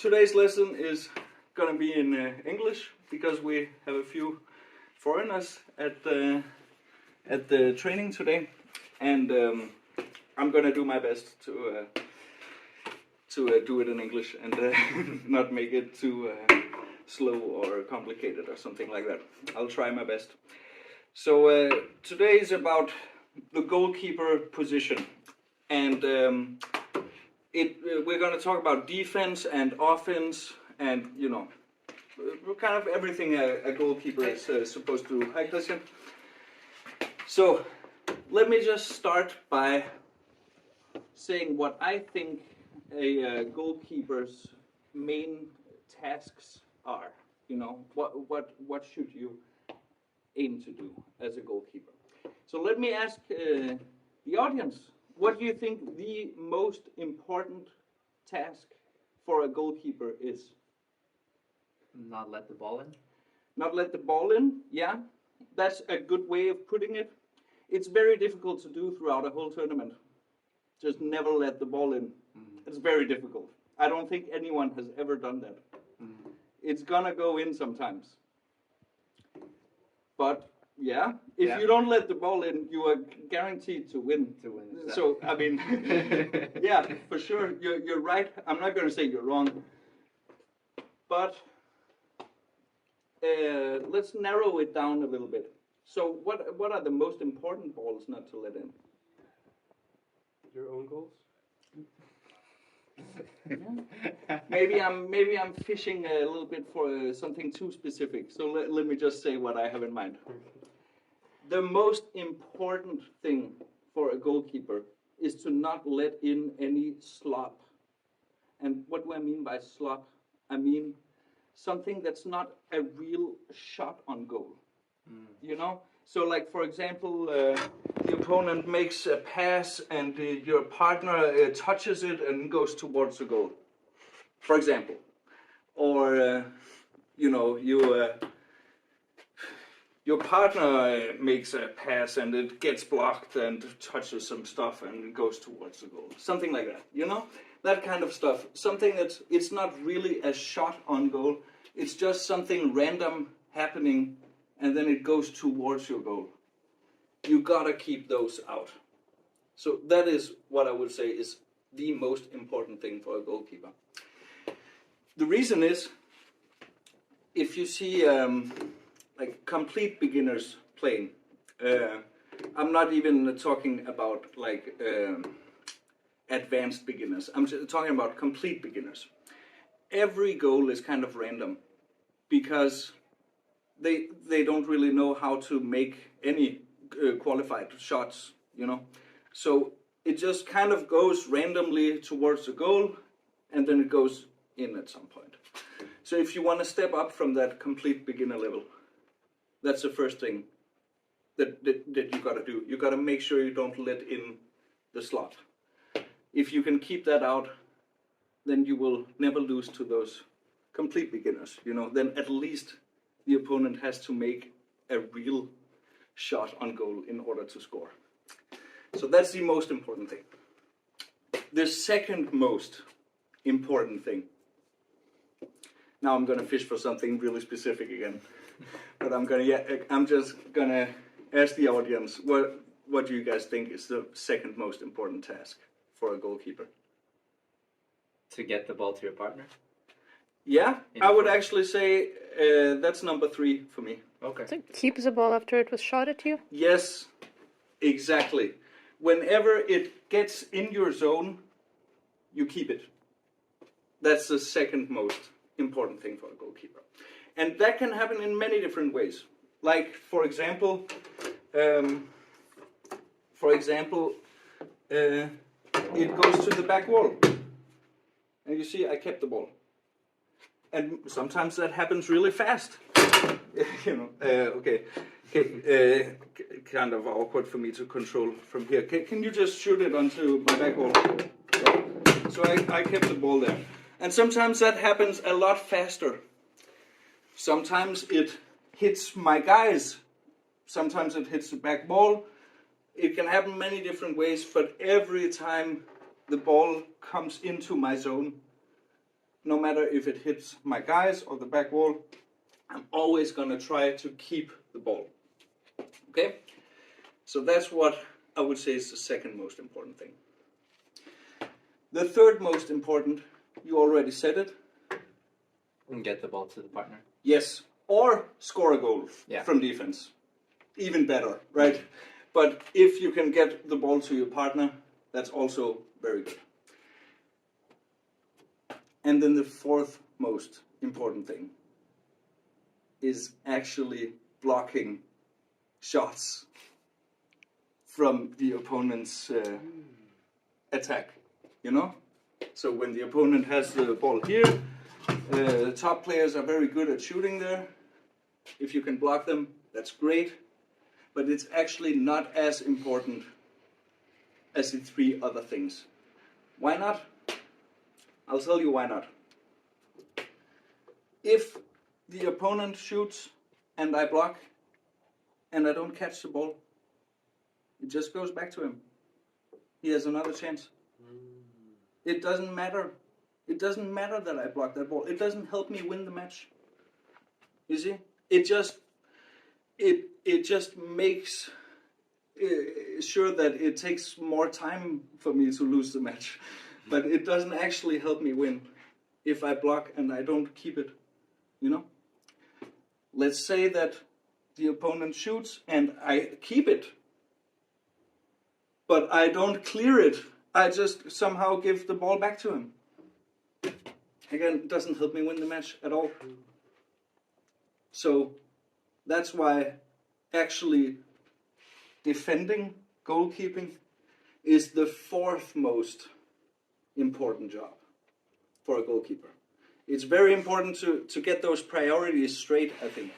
Today's lesson is going to be in English because we have a few foreigners at the training today, and I'm going to do my best to do it in English and not make it too slow or complicated or something like that. I'll try my best. So today is about the goalkeeper position, and we're going to talk about defense and offense, and kind of everything a goalkeeper is supposed to do. Hi, Christian. So let me just start by saying what I think a goalkeeper's main tasks are. What should you aim to do as a goalkeeper? So let me ask the audience, what do you think the most important task for a goalkeeper is? Not let the ball in. Not let the ball in, yeah. That's a good way of putting it. It's very difficult to do throughout a whole tournament. Just never let the ball in. It's very difficult. I don't think anyone has ever done that. It's gonna go in sometimes. But yeah, if you don't let the ball in, you are guaranteed to win. Exactly. So I mean, yeah, for sure, you're right. I'm not gonna say you're wrong, but let's narrow it down a little bit. So what are the most important balls not to let in? Your own goals? Yeah. Maybe I'm fishing a little bit for something too specific. So let me just say what I have in mind. The most important thing for a goalkeeper is to not let in any slop. And what do I mean by slop? I mean something that's not a real shot on goal. So like, for example, the opponent makes a pass and your partner touches it and goes towards the goal, for example. Or, your partner makes a pass and it gets blocked and touches some stuff and goes towards the goal. Something like that, That kind of stuff. Something it's not really a shot on goal. It's just something random happening and then it goes towards your goal. You gotta keep those out. So that is what I would say is the most important thing for a goalkeeper. The reason is, if you see like complete beginners playing, I'm not even talking about like advanced beginners. I'm just talking about complete beginners. Every goal is kind of random because they don't really know how to make any qualified shots, So it just kind of goes randomly towards the goal and then it goes in at some point. So if you want to step up from that complete beginner level, that's the first thing that you got to do. You got to make sure you don't let in the slot. If you can keep that out, then you will never lose to those complete beginners. Then at least the opponent has to make a real shot on goal in order to score. So that's the most important thing. The second most important thing. Now I'm going to fish for something really specific again. But I'm just going to ask the audience, what do you guys think is the second most important task for a goalkeeper? To get the ball to your partner? Yeah, I would actually say that's number 3 for me. Okay. So keep the ball after it was shot at you? Yes, exactly. Whenever it gets in your zone, you keep it. That's the second most important thing for a goalkeeper. And that can happen in many different ways. Like, for example, it goes to the back wall. And you see, I kept the ball. And sometimes that happens really fast. Kind of awkward for me to control from here. Can you just shoot it onto my back wall? Yeah. So I kept the ball there. And sometimes that happens a lot faster. Sometimes it hits my guys. Sometimes it hits the back ball. It can happen many different ways, but every time the ball comes into my zone, no matter if it hits my guys or the back wall, I'm always gonna try to keep the ball. Okay? So that's what I would say is the second most important thing. The third most important, you already said it. And get the ball to the partner. Yes, or score a goal Yeah. from defense. Even better, right? But if you can get the ball to your partner, that's also very good. And then the fourth most important thing is actually blocking shots from the opponent's attack, you know? So when the opponent has the ball here, the top players are very good at shooting there. If you can block them, that's great. But it's actually not as important as the three other things. Why not? I'll tell you why not. If the opponent shoots and I block and I don't catch the ball, it just goes back to him. He has another chance. It doesn't matter. It doesn't matter that I block that ball. It doesn't help me win the match. You see? It just makes sure that it takes more time for me to lose the match. But it doesn't actually help me win if I block and I don't keep it. You know? Let's say that the opponent shoots and I keep it. But I don't clear it. I just somehow give the ball back to him. Again, it doesn't help me win the match at all. So that's why actually defending, goalkeeping, is the fourth most important job for a goalkeeper. It's very important to get those priorities straight, I think,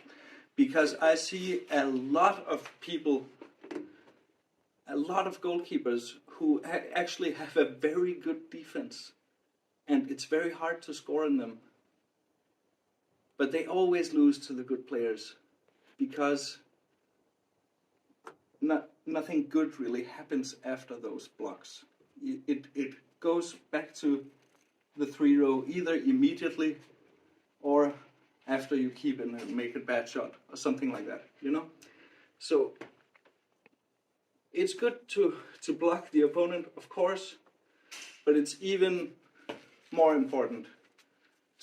because I see a lot of people, a lot of goalkeepers who actually have a very good defense, and it's very hard to score on them. But they always lose to the good players because nothing good really happens after those blocks. It goes back to the 3-row either immediately or after you keep it and make a bad shot or something like that, you know? So it's good to block the opponent, of course, but it's even more important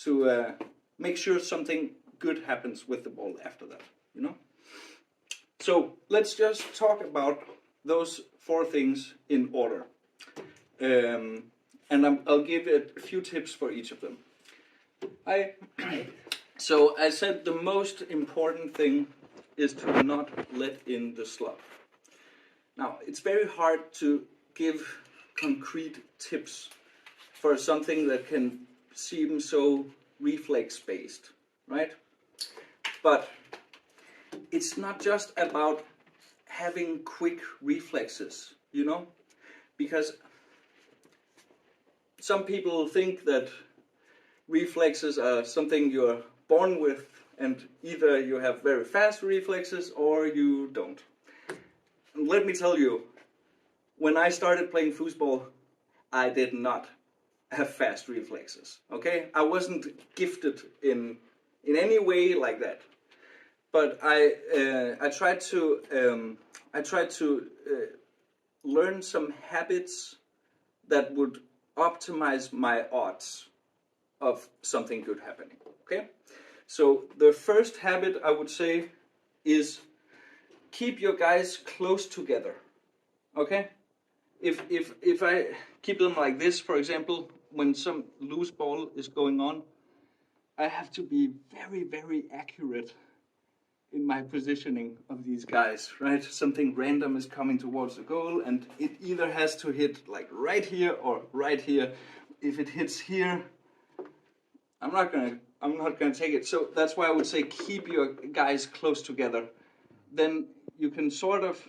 to make sure something good happens with the ball after that, you know? So let's just talk about those four things in order. And I'll give it a few tips for each of them. So I said the most important thing is to not let in the slop. Now, it's very hard to give concrete tips for something that can seem so reflex-based, right? But it's not just about having quick reflexes, you know? Because some people think that reflexes are something you're born with, and either you have very fast reflexes or you don't. And let me tell you, when I started playing foosball, I did not have fast reflexes, okay? I wasn't gifted in any way like that. But I tried to learn some habits that would optimize my odds of something good happening. Okay, so the first habit I would say is keep your guys close together. Okay, if I keep them like this, for example, when some loose ball is going on, I have to be very, very accurate in my positioning of these guys, right? Something random is coming towards the goal and it either has to hit like right here or right here. If it hits here, I'm not gonna take it. So that's why I would say keep your guys close together. Then you can sort of,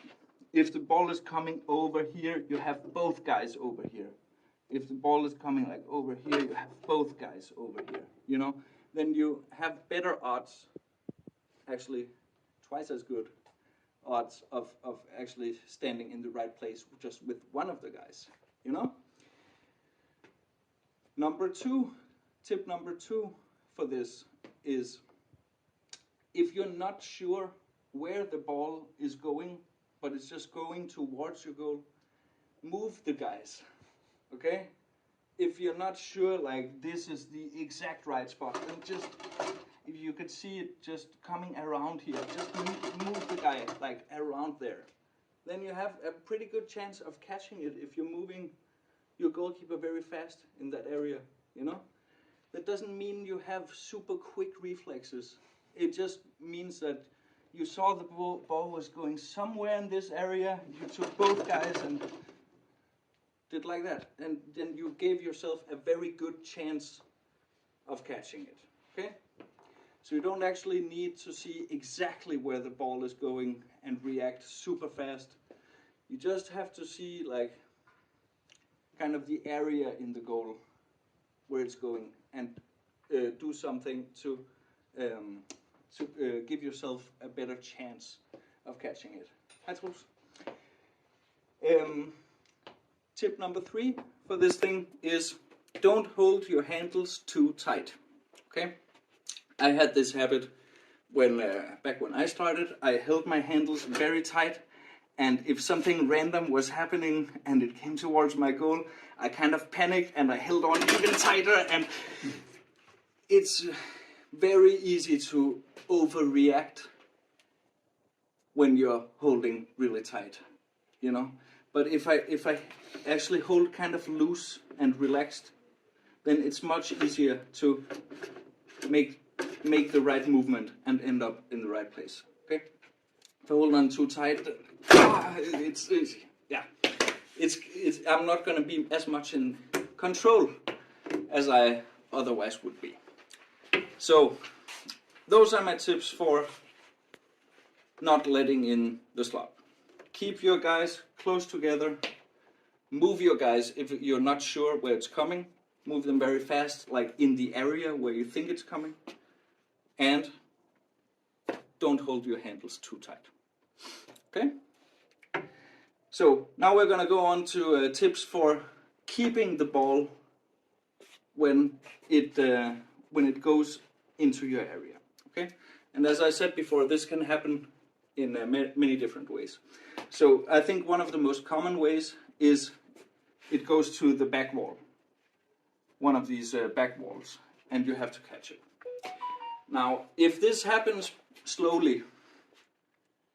if the ball is coming over here, you have both guys over here. If the ball is coming like over here, you have both guys over here, you know? Then you have better odds, actually twice as good odds of actually standing in the right place just with one of the guys, you know? Number two tip number 2 for this is, if you're not sure where the ball is going, but it's just going towards your goal, move the guys, okay? If you're not sure, like this is the exact right spot, then just, if you could see it just coming around here, just move the guy like around there. Then you have a pretty good chance of catching it if you're moving your goalkeeper very fast in that area, you know? That doesn't mean you have super quick reflexes. It just means that you saw the ball was going somewhere in this area, you took both guys and did like that. And then you gave yourself a very good chance of catching it, okay? So you don't actually need to see exactly where the ball is going and react super fast. You just have to see like kind of the area in the goal where it's going and do something to give yourself a better chance of catching it. Hej, Troels. Tip number 3 for this thing is, don't hold your handles too tight. Okay, I had this habit when back when I started. I held my handles very tight, and if something random was happening and it came towards my goal, I kind of panicked and I held on even tighter, and it's very easy to overreact when you're holding really tight, you know. But if I actually hold kind of loose and relaxed, then it's much easier to make the right movement and end up in the right place. Okay? If I hold on too tight, I'm not going to be as much in control as I otherwise would be. So those are my tips for not letting in the slop. Keep your guys close together. Move your guys if you're not sure where it's coming. Move them very fast, like in the area where you think it's coming. And don't hold your handles too tight. Okay? So now we're going to go on to tips for keeping the ball when it goes into your area. Okay? And as I said before, this can happen in many different ways. So I think one of the most common ways is it goes to the back wall, one of these back walls, and you have to catch it. Now, if this happens slowly,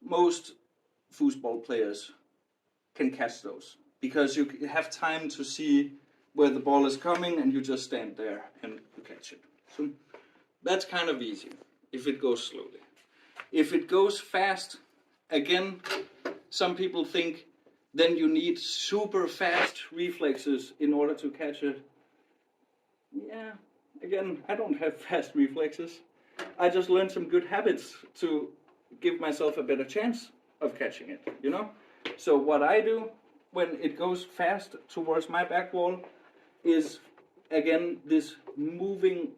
most foosball players can catch those, because you have time to see where the ball is coming and you just stand there and you catch it. So that's kind of easy if it goes slowly. If it goes fast, again, some people think then you need super fast reflexes in order to catch it. Yeah, again, I don't have fast reflexes. I just learned some good habits to give myself a better chance of catching it, you know? So what I do when it goes fast towards my back wall is, again, this moving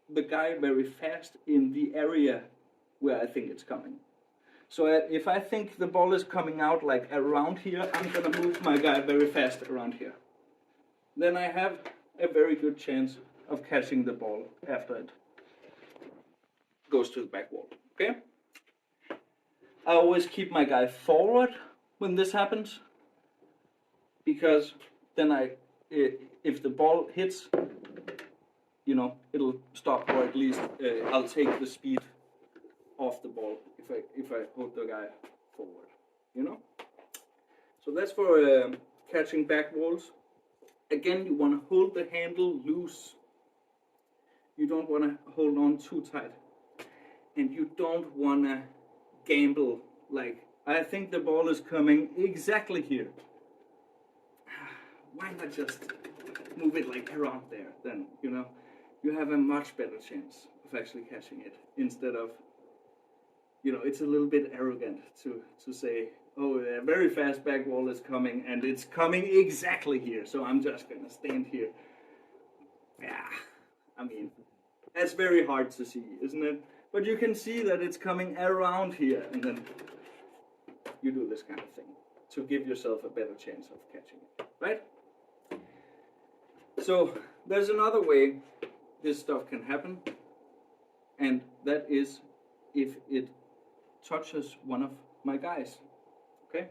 the guy very fast in the area where I think it's coming. So if I think the ball is coming out like around here, I'm going to move my guy very fast around here. Then I have a very good chance of catching the ball after it goes to the back wall. Okay? I always keep my guy forward when this happens, because then if the ball hits, you know, it'll stop, or at least I'll take the speed off the ball if I hold the guy forward, you know. So that's for catching back walls. Again, you want to hold the handle loose. You don't want to hold on too tight, and you don't want to gamble like, I think the ball is coming exactly here. Why not just move it like around there? Then, you know, you have a much better chance of actually catching it, instead of, you know, it's a little bit arrogant to say, oh, a very fast back wall is coming and it's coming exactly here, so I'm just gonna stand here. Yeah, I mean, that's very hard to see, isn't it? But you can see that it's coming around here, and then you do this kind of thing to give yourself a better chance of catching it, right? So there's another way this stuff can happen, and that is if it touches one of my guys. Okay?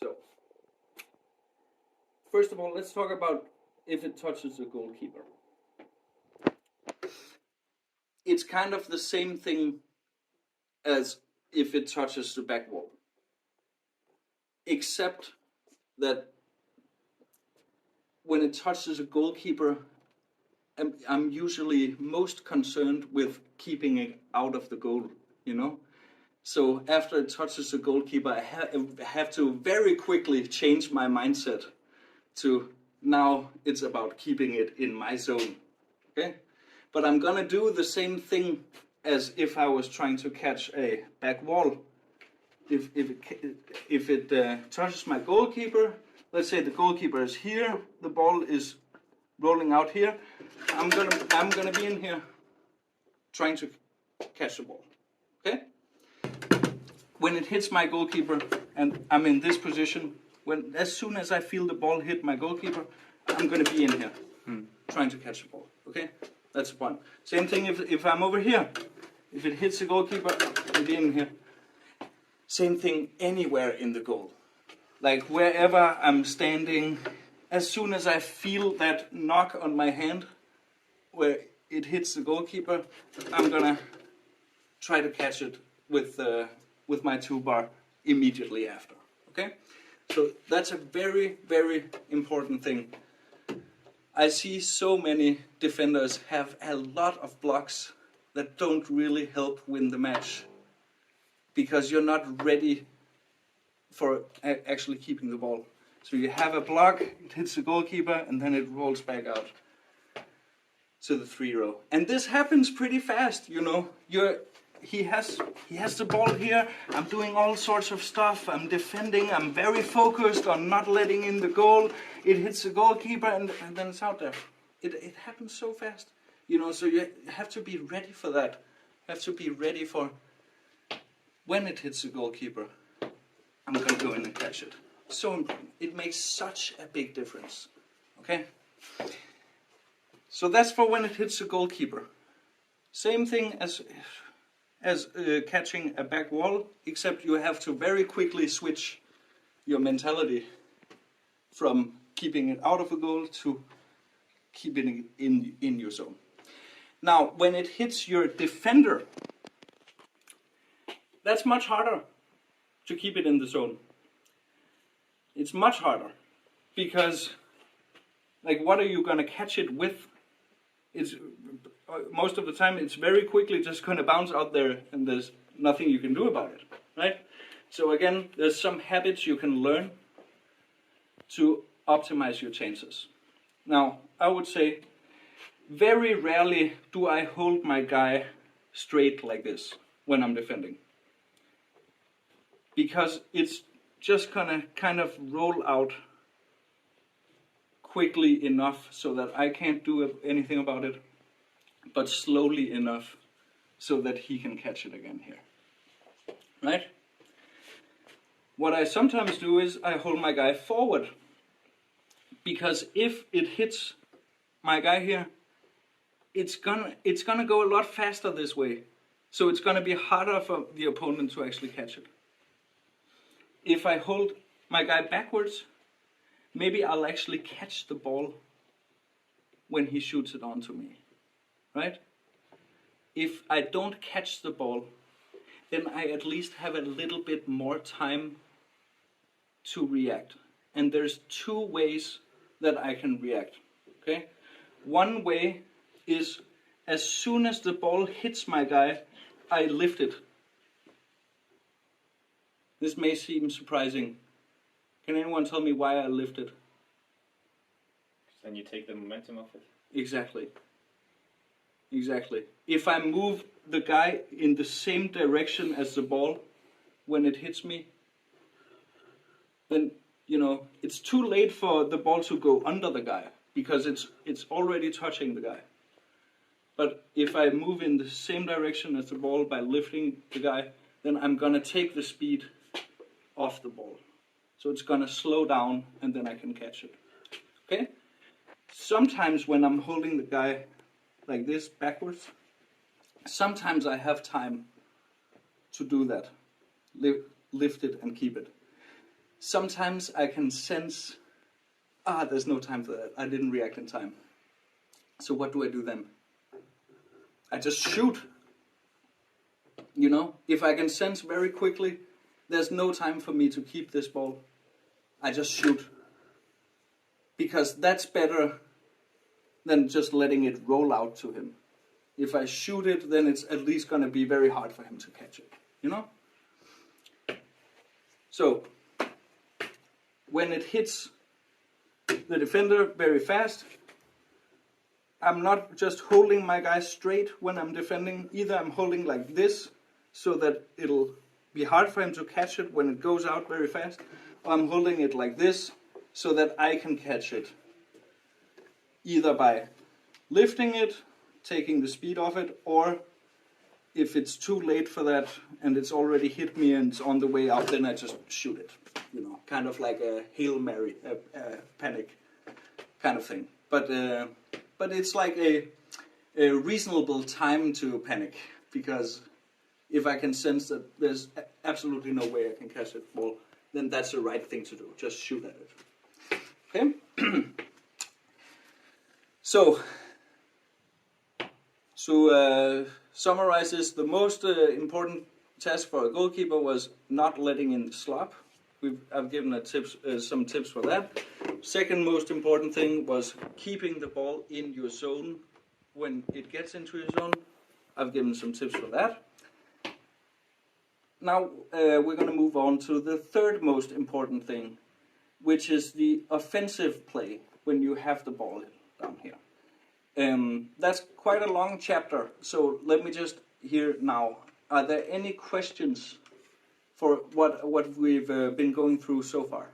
So, first of all, let's talk about if it touches the goalkeeper. It's kind of the same thing as if it touches the back wall, except that when it touches a goalkeeper, I'm usually most concerned with keeping it out of the goal, you know? So after it touches the goalkeeper, I have to very quickly change my mindset to now it's about keeping it in my zone, okay? But I'm gonna do the same thing as if I was trying to catch a back wall. If it touches my goalkeeper, let's say the goalkeeper is here, the ball is rolling out here, I'm gonna be in here trying to catch the ball, okay? When it hits my goalkeeper and I'm in this position, as soon as I feel the ball hit my goalkeeper, I'm gonna be in here trying to catch the ball, okay? That's the point. Same thing if I'm over here. If it hits the goalkeeper, I'll be in here. Same thing anywhere in the goal. Like wherever I'm standing, as soon as I feel that knock on my hand where it hits the goalkeeper, I'm gonna try to catch it with my 2-bar immediately after. Okay? So that's a very, very important thing. I see so many defenders have a lot of blocks that don't really help win the match because you're not ready for actually keeping the ball. So you have a block, it hits the goalkeeper, and then it rolls back out to the 3-row. And this happens pretty fast, you know. He has the ball here. I'm doing all sorts of stuff. I'm defending. I'm very focused on not letting in the goal. It hits the goalkeeper, and then it's out there. It happens so fast, you know. So you have to be ready for that. You have to be ready for when it hits the goalkeeper. I'm gonna go in and catch it. So important. It makes such a big difference. Okay. So that's for when it hits the goalkeeper. Same thing as catching a back wall, except you have to very quickly switch your mentality from keeping it out of the goal to keeping it in your zone. Now, when it hits your defender, that's much harder to keep it in the zone. It's much harder because, like, what are you going to catch it with? It's most of the time it's very quickly just going to bounce out there and there's nothing you can do about it, right? So again, there's some habits you can learn to optimize your chances. Now, I would say very rarely do I hold my guy straight like this when I'm defending, because it's just gonna kind of roll out quickly enough so that I can't do anything about it, but slowly enough so that he can catch it again here, right? What I sometimes do is I hold my guy forward, because if it hits my guy here, it's gonna go a lot faster this way, so it's gonna be harder for the opponent to actually catch it. If I hold my guy backwards, maybe I'll actually catch the ball when he shoots it onto me, right? If I don't catch the ball, then I at least have a little bit more time to react. And there's two ways that I can react, okay? One way is as soon as the ball hits my guy, I lift it. This may seem surprising. Can anyone tell me why I lift it? Then you take the momentum off it. Exactly. Exactly. If I move the guy in the same direction as the ball when it hits me, then, you know, it's too late for the ball to go under the guy because it's already touching the guy. But if I move in the same direction as the ball by lifting the guy, then I'm going to take the speed off the ball. So it's going to slow down and then I can catch it. Okay? Sometimes when I'm holding the guy like this backwards, sometimes I have time to do that. Lift it and keep it. Sometimes I can sense, there's no time for that. I didn't react in time. So what do I do then? I just shoot. You know, if I can sense very quickly, there's no time for me to keep this ball, I just shoot. Because that's better than just letting it roll out to him. If I shoot it, then it's at least going to be very hard for him to catch it. You know? So, when it hits the defender very fast, I'm not just holding my guy straight when I'm defending. Either I'm holding like this, so that it'll be hard for him to catch it when it goes out very fast, or I'm holding it like this, so that I can catch it. Either by lifting it, taking the speed off it, or if it's too late for that and it's already hit me and it's on the way out, then I just shoot it. You know, kind of like a Hail Mary, a panic kind of thing. But it's like a reasonable time to panic, because if I can sense that there's absolutely no way I can catch that ball, then that's the right thing to do. Just shoot at it. Okay? So summarize this. The most important task for a goalkeeper was not letting in the slop. I've given some tips for that. Second most important thing was keeping the ball in your zone when it gets into your zone. I've given some tips for that. Now we're going to move on to the third most important thing, which is the offensive play when you have the ball down here. That's quite a long chapter, so let me just hear now. Are there any questions for what we've been going through so far?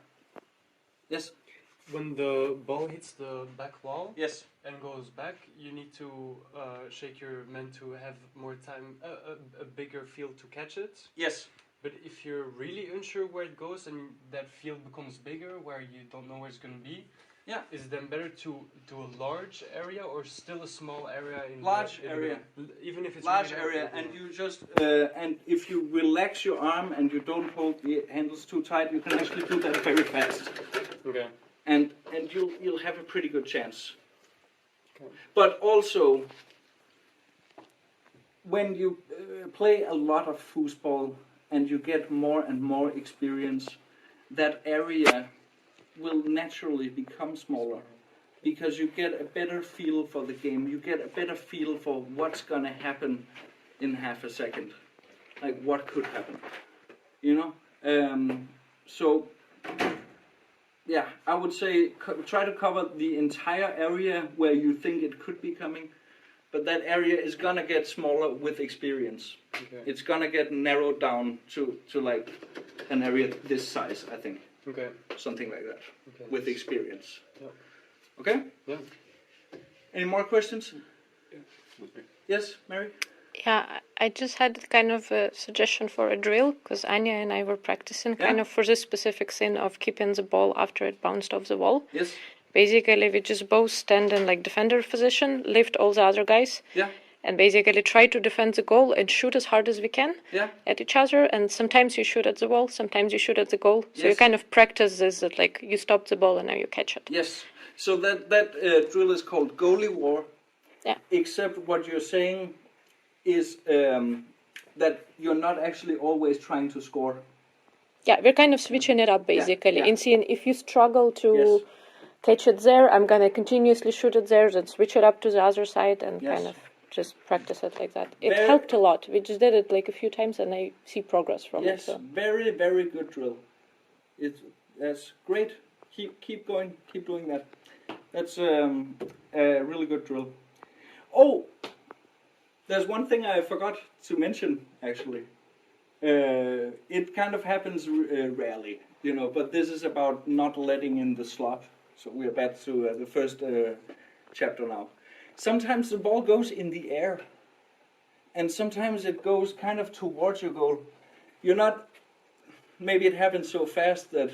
Yes? When the ball hits the back wall Yes. and goes back, you need to shake your man to have more time, a bigger field to catch it. Yes. But if you're really unsure where it goes and that field becomes bigger, where you don't know where it's going to be, Yeah. is it then better to do a large area or still a small area? Large area. Even if it's Large really area, narrow? and you just and if you relax your arm and you don't hold the handles too tight, you can actually do that very fast. Okay. And you'll have a pretty good chance. Okay. But also, when you play a lot of foosball and you get more and more experience, that area will naturally become smaller, because you get a better feel for the game. You get a better feel for what's gonna happen in half a second, like what could happen, you know. So yeah, I would say try to cover the entire area where you think it could be coming, but that area is gonna get smaller with experience. Okay. It's gonna get narrowed down to like an area this size, I think. Okay. Something like that, Okay. with experience. Yeah. Okay? Yeah. Any more questions? Yeah. Yes, Mary? Yeah, I just had kind of a suggestion for a drill, because Anya and I were practicing kind Yeah. of for this specific thing of keeping the ball after it bounced off the wall. Yes? Basically, we just both stand in like defender position, lift all the other guys, Yeah? and basically try to defend the goal and shoot as hard as we can Yeah? at each other. And sometimes you shoot at the wall, sometimes you shoot at the goal. So you Yes. kind of practice this, that like you stop the ball and now you catch it. Yes. So that drill is called goalie war. Yeah. Except what you're saying is that you're not actually always trying to score. Yeah, we're kind of switching it up basically. yeah. In seeing if you struggle to Yes. catch it there, I'm gonna continuously shoot it there, then switch it up to the other side and Yes. kind of just practice it like that. It Very- helped a lot. We just did it like a few times and I see progress from it. Yes, So. very, very good drill. That's great. Keep going. Keep doing that. That's a really good drill. Oh, there's one thing I forgot to mention actually. It kind of happens rarely, you know. But this is about not letting in the slot. So we're back to the first chapter now. Sometimes the ball goes in the air, and sometimes it goes kind of towards your goal. You're not. Maybe it happens so fast that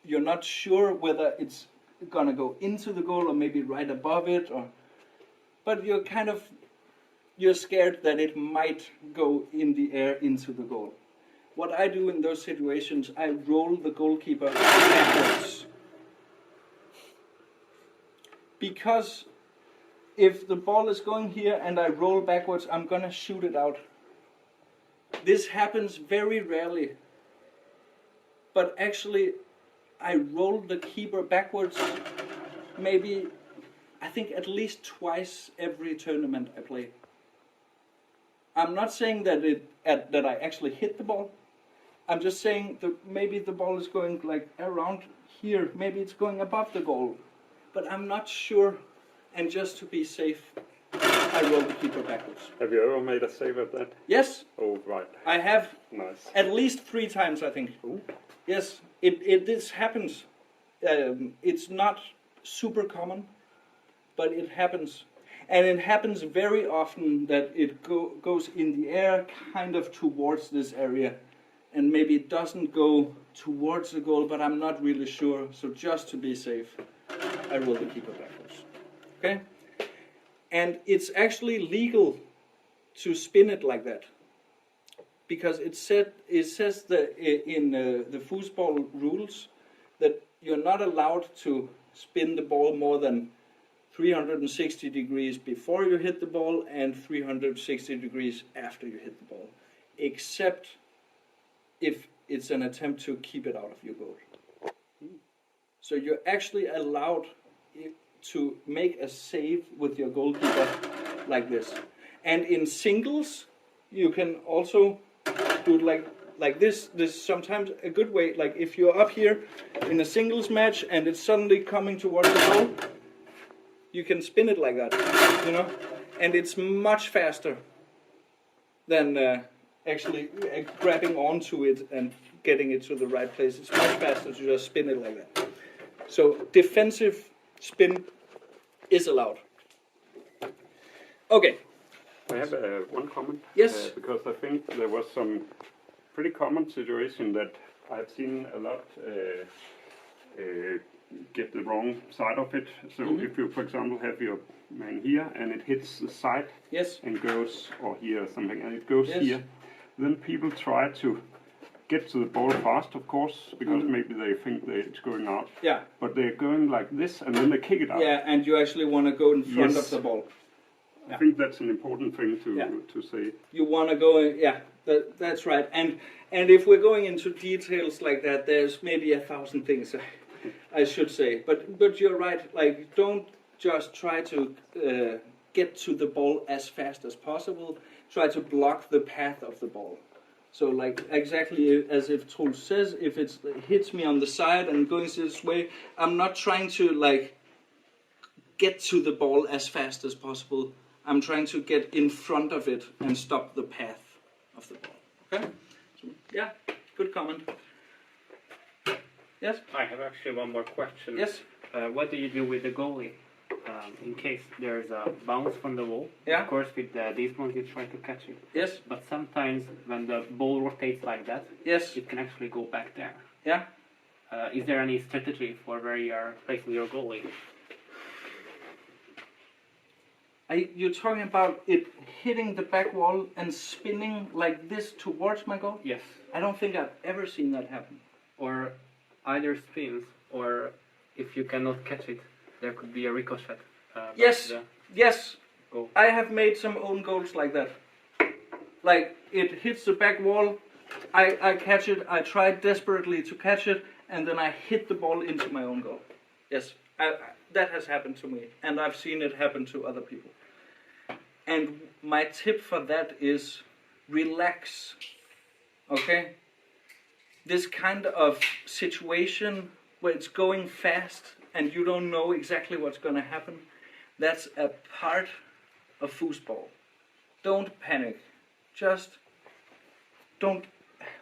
you're not sure whether it's gonna go into the goal or maybe right above it, but you're scared that it might go in the air into the goal. What I do in those situations, I roll the goalkeeper backwards. Because if the ball is going here and I roll backwards, I'm gonna shoot it out. This happens very rarely. But actually, I roll the keeper backwards maybe, I think at least twice every tournament I play. I'm not saying that that I actually hit the ball. I'm just saying that maybe the ball is going like around here. Maybe it's going above the goal. But I'm not sure. And just to be safe, I roll the keeper backwards. Have you ever made a save at that? Yes, Oh, right. I have Nice. at least 3 times, I think. Ooh. Yes, this happens. It's not super common, but it happens. And it happens very often that it goes in the air kind of towards this area. And maybe it doesn't go towards the goal, but I'm not really sure. So just to be safe, I roll the keeper backwards. Okay? And it's actually legal to spin it like that. Because it says that in the Foosball rules that you're not allowed to spin the ball more than 360 degrees before you hit the ball and 360 degrees after you hit the ball, except if it's an attempt to keep it out of your goal. So you're actually allowed to make a save with your goalkeeper like this. And in singles, you can also do it like this. This is sometimes a good way. Like if you're up here in a singles match and it's suddenly coming towards the goal, you can spin it like that, you know, and it's much faster than actually grabbing onto it and getting it to the right place. It's much faster to just spin it like that. So defensive spin is allowed. Okay. I have one comment. Yes. Because I think there was some pretty common situation that I've seen a lot get the wrong side of it. So if you, for example, have your man here and it hits the side Yes. and goes, or here or something, and it goes Yes. here, then people try to get to the ball fast, of course, because maybe they think that it's going out. Yeah. But they're going like this and then they kick it out. Yeah, and you actually want to go in front Yes. of the ball. I think that's an important thing to say. You want to go in, yeah, that's right. And if we're going into details like that, there's maybe 1,000 things I should say. But you're right. Like, don't just try to get to the ball as fast as possible. Try to block the path of the ball. So like exactly as if Troels says, if it hits me on the side and going this way, I'm not trying to like get to the ball as fast as possible. I'm trying to get in front of it and stop the path of the ball. Okay? So, yeah, good comment. Yes? I have actually one more question. Yes? What do you do with the goalie in case there's a bounce from the wall? Yeah. Of course, with these ones you try to catch it. Yes? But sometimes when the ball rotates like that, Yes? it can actually go back there. Yeah? Is there any strategy for where you are placing your goalie? You're talking about it hitting the back wall and spinning like this towards my goal? Yes. I don't think I've ever seen that happen. Or either spins, or if you cannot catch it, there could be a ricochet. Yes, yes. Goal. I have made some own goals like that. Like it hits the back wall, I catch it, I try desperately to catch it, and then I hit the ball into my own goal. Yes, that has happened to me, and I've seen it happen to other people. And my tip for that is relax. Okay? This kind of situation where it's going fast and you don't know exactly what's going to happen, that's a part of foosball. Don't panic. Just don't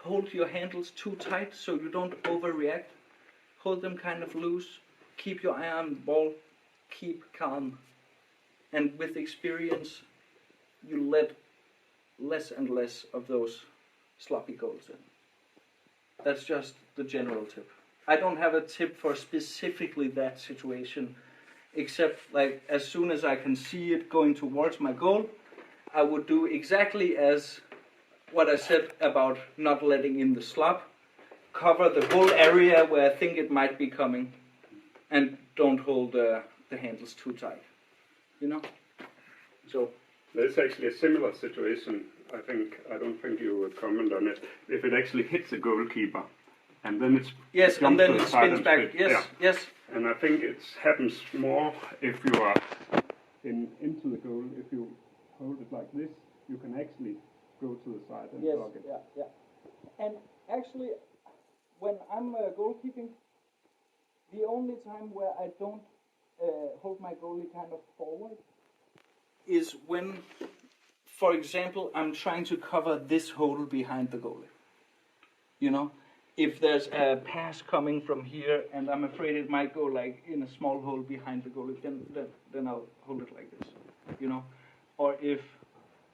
hold your handles too tight so you don't overreact. Hold them kind of loose. Keep your eye on the ball. Keep calm. And with experience, you let less and less of those sloppy goals in. That's just the general tip. I don't have a tip for specifically that situation. except like as soon as I can see it going towards my goal, I would do exactly as what I said about not letting in the slop. Cover the whole area where I think it might be coming, and don't hold the handles too tight. You know? So There's actually a similar situation. I don't think you would comment on it. If it actually hits a goalkeeper, and then it's yes, and jumps then to the it side spins and back. spins. Yes, Yeah. yes. And I think it happens more if you are into the goal. If you hold it like this, you can actually go to the side and Yes, block it. yeah. And actually, when I'm goalkeeping, the only time where I don't hold my goalie kind of forward is when, for example, I'm trying to cover this hole behind the goalie. You know, if there's a pass coming from here and I'm afraid it might go like in a small hole behind the goalie, then I'll hold it like this. You know, or if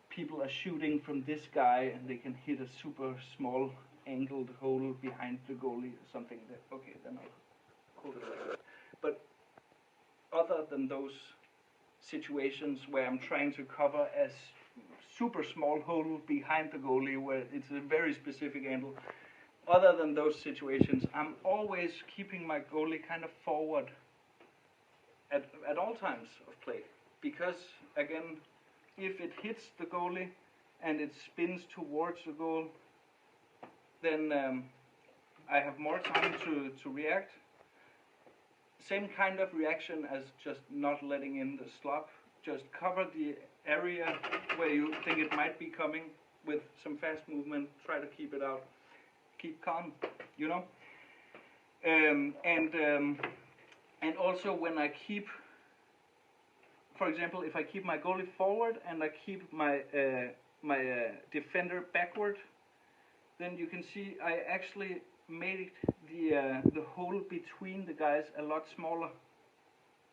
people are shooting from this guy and they can hit a super small angled hole behind the goalie or something, okay, then I'll hold it like that. But other than those situations where I'm trying to cover a super small hole behind the goalie where it's a very specific angle, other than those situations, I'm always keeping my goalie kind of forward at all times of play. Because, again, if it hits the goalie and it spins towards the goal, then I have more time to react. Same kind of reaction as just not letting in the slop. Just cover the area where you think it might be coming with some fast movement. Try to keep it out. Keep calm, you know. And also when I keep, for example, if I keep my goalie forward and I keep my defender backward, then you can see I actually made the hole between the guys a lot smaller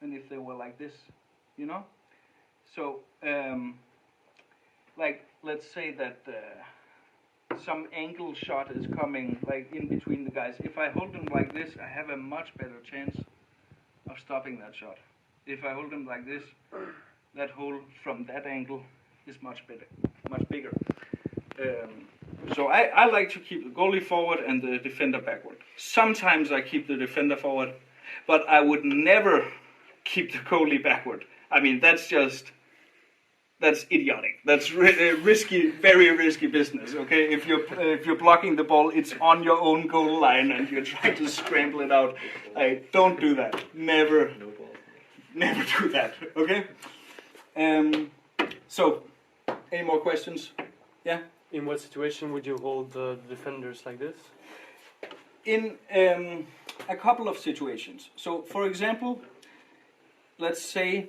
than if they were like this, you know. So, like let's say that some angle shot is coming like in between the guys. If I hold them like this, I have a much better chance of stopping that shot. If I hold them like this, that hole from that angle is much bigger. So I like to keep the goalie forward and the defender backward. Sometimes I keep the defender forward, but I would never keep the goalie backward. I mean, that's idiotic. That's risky, very risky business. Okay, if you're blocking the ball, it's on your own goal line, and you're trying to scramble it out. Don't do that. Never do that. Okay. So, any more questions? Yeah. In what situation would you hold the defenders like this? In a couple of situations. So, for example, let's say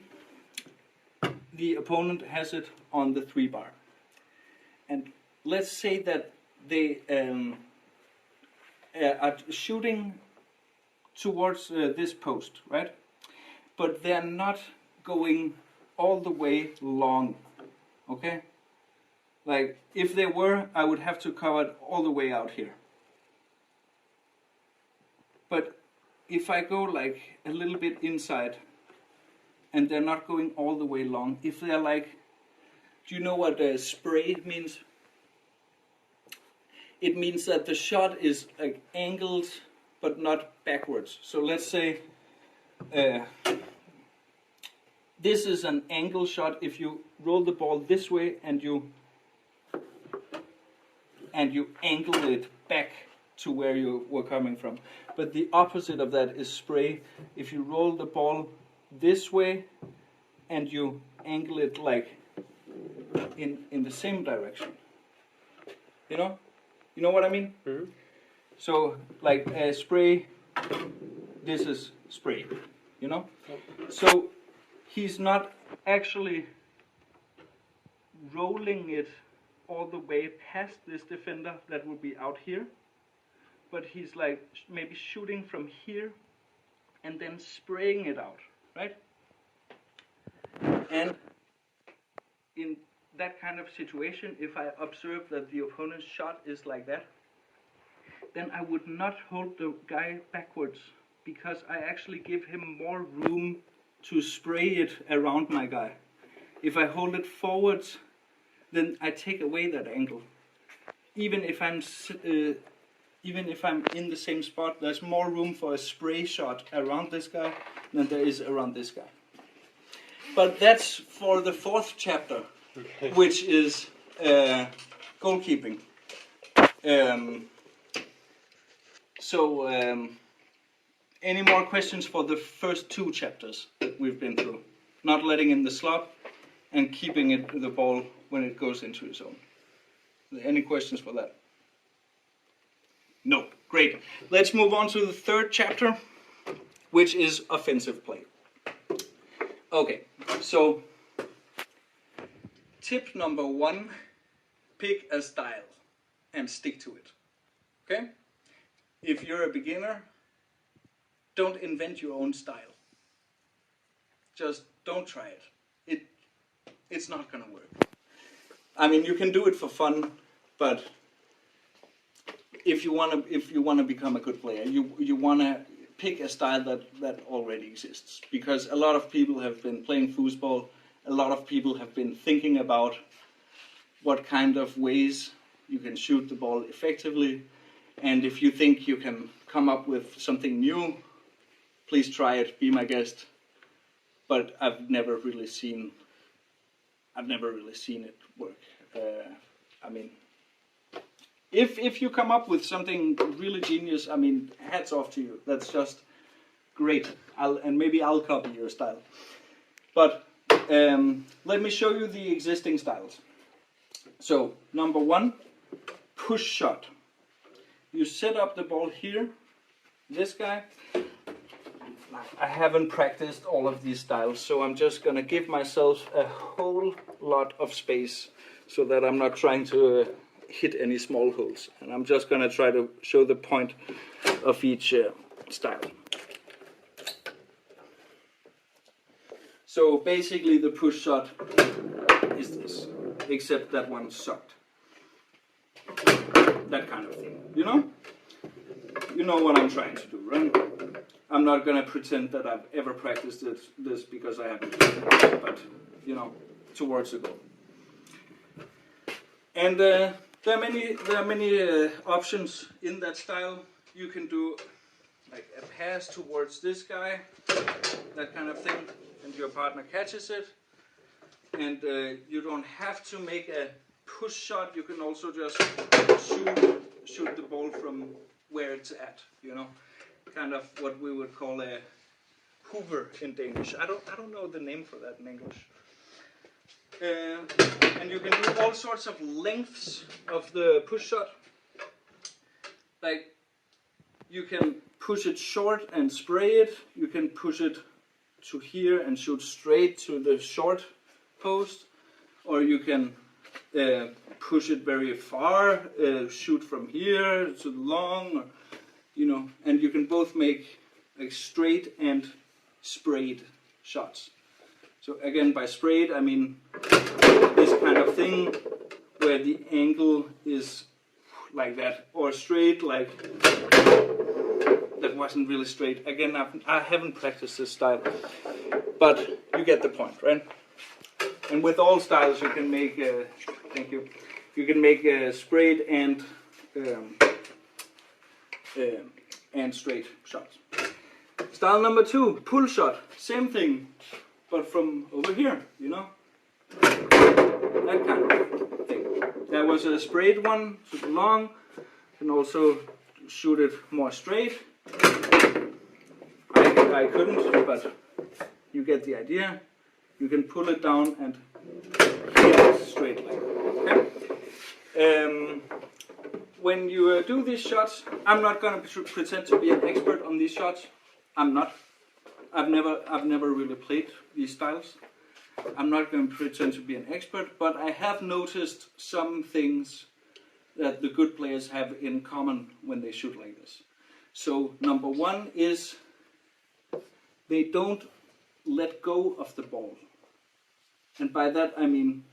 the opponent has it on the 3-bar. And let's say that they are shooting towards this post, right? But they're not going all the way long, okay? Like, if they were, I would have to cover it all the way out here. But if I go like a little bit inside, and they're not going all the way long, if they're like, do you know what spray means? It means that the shot is like angled, but not backwards. So let's say this is an angle shot. If you roll the ball this way and you angle it back to where you were coming from. But the opposite of that is spray. If you roll the ball this way and you angle it like in the same direction. You know what I mean? Mm-hmm. So like spray, this is spray, you know? So he's not actually rolling it all the way past this defender that would be out here, but he's like maybe shooting from here and then spraying it out, right? And in that kind of situation, if I observe that the opponent's shot is like that, then I would not hold the guy backwards, because I actually give him more room to spray it around my guy. If I hold it forwards, then I take away that angle. Even if I'm in the same spot, there's more room for a spray shot around this guy than there is around this guy. But that's for the 4th chapter, which is goalkeeping. Any more questions for the first 2 chapters that we've been through? Not letting in the slop and keeping the ball when it goes into his zone. Any questions for that? No. Great. Let's move on to the 3rd chapter, which is offensive play. Okay, so tip number 1, pick a style and stick to it. Okay? If you're a beginner, don't invent your own style. Just don't try it. It's not gonna work. I mean, you can do it for fun, but if you wanna become a good player, you wanna pick a style that already exists. Because a lot of people have been playing foosball, a lot of people have been thinking about what kind of ways you can shoot the ball effectively, and if you think you can come up with something new, please try it, be my guest. But I've never really seen it work. I mean, if you come up with something really genius, I mean, hats off to you. That's just great. Maybe I'll copy your style. But let me show you the existing styles. So, number 1, push shot. You set up the ball here, this guy. I haven't practiced all of these styles, so I'm just gonna give myself a whole lot of space so that I'm not trying to hit any small holes. And I'm just gonna try to show the point of each style. So basically the push shot is this, except that one sucked. That kind of thing, you know? You know what I'm trying to do, right? I'm not gonna pretend that I've ever practiced this because I haven't, but you know, towards the goal. And there are many options in that style. You can do like a pass towards this guy, that kind of thing, and your partner catches it. And you don't have to make a push shot. You can also just shoot the ball from where it's at, you know. Kind of what we would call a hoover in Danish. I don't know the name for that in English. And you can do all sorts of lengths of the push shot. Like you can push it short and spray it. You can push it to here and shoot straight to the short post, or you can push it very far, shoot from here to the long. Or, you know, and you can both make like straight and sprayed shots. So again, by sprayed, I mean this kind of thing where the angle is like that, or straight like that wasn't really straight. Again, I haven't practiced this style, but you get the point, right? And with all styles, you can make thank you. You can make sprayed and straight shots. Style number 2, pull shot. Same thing, but from over here, you know? That kind of thing. There was a sprayed one, super long. You can also shoot it more straight. I couldn't, but you get the idea. You can pull it down and hit it straight like that. Okay? When you do these shots, I'm not going to pretend to be an expert on these shots. I'm not. I've never really played these styles. I'm not going to pretend to be an expert, but I have noticed some things that the good players have in common when they shoot like this. So number 1 is they don't let go of the ball. And by that I mean,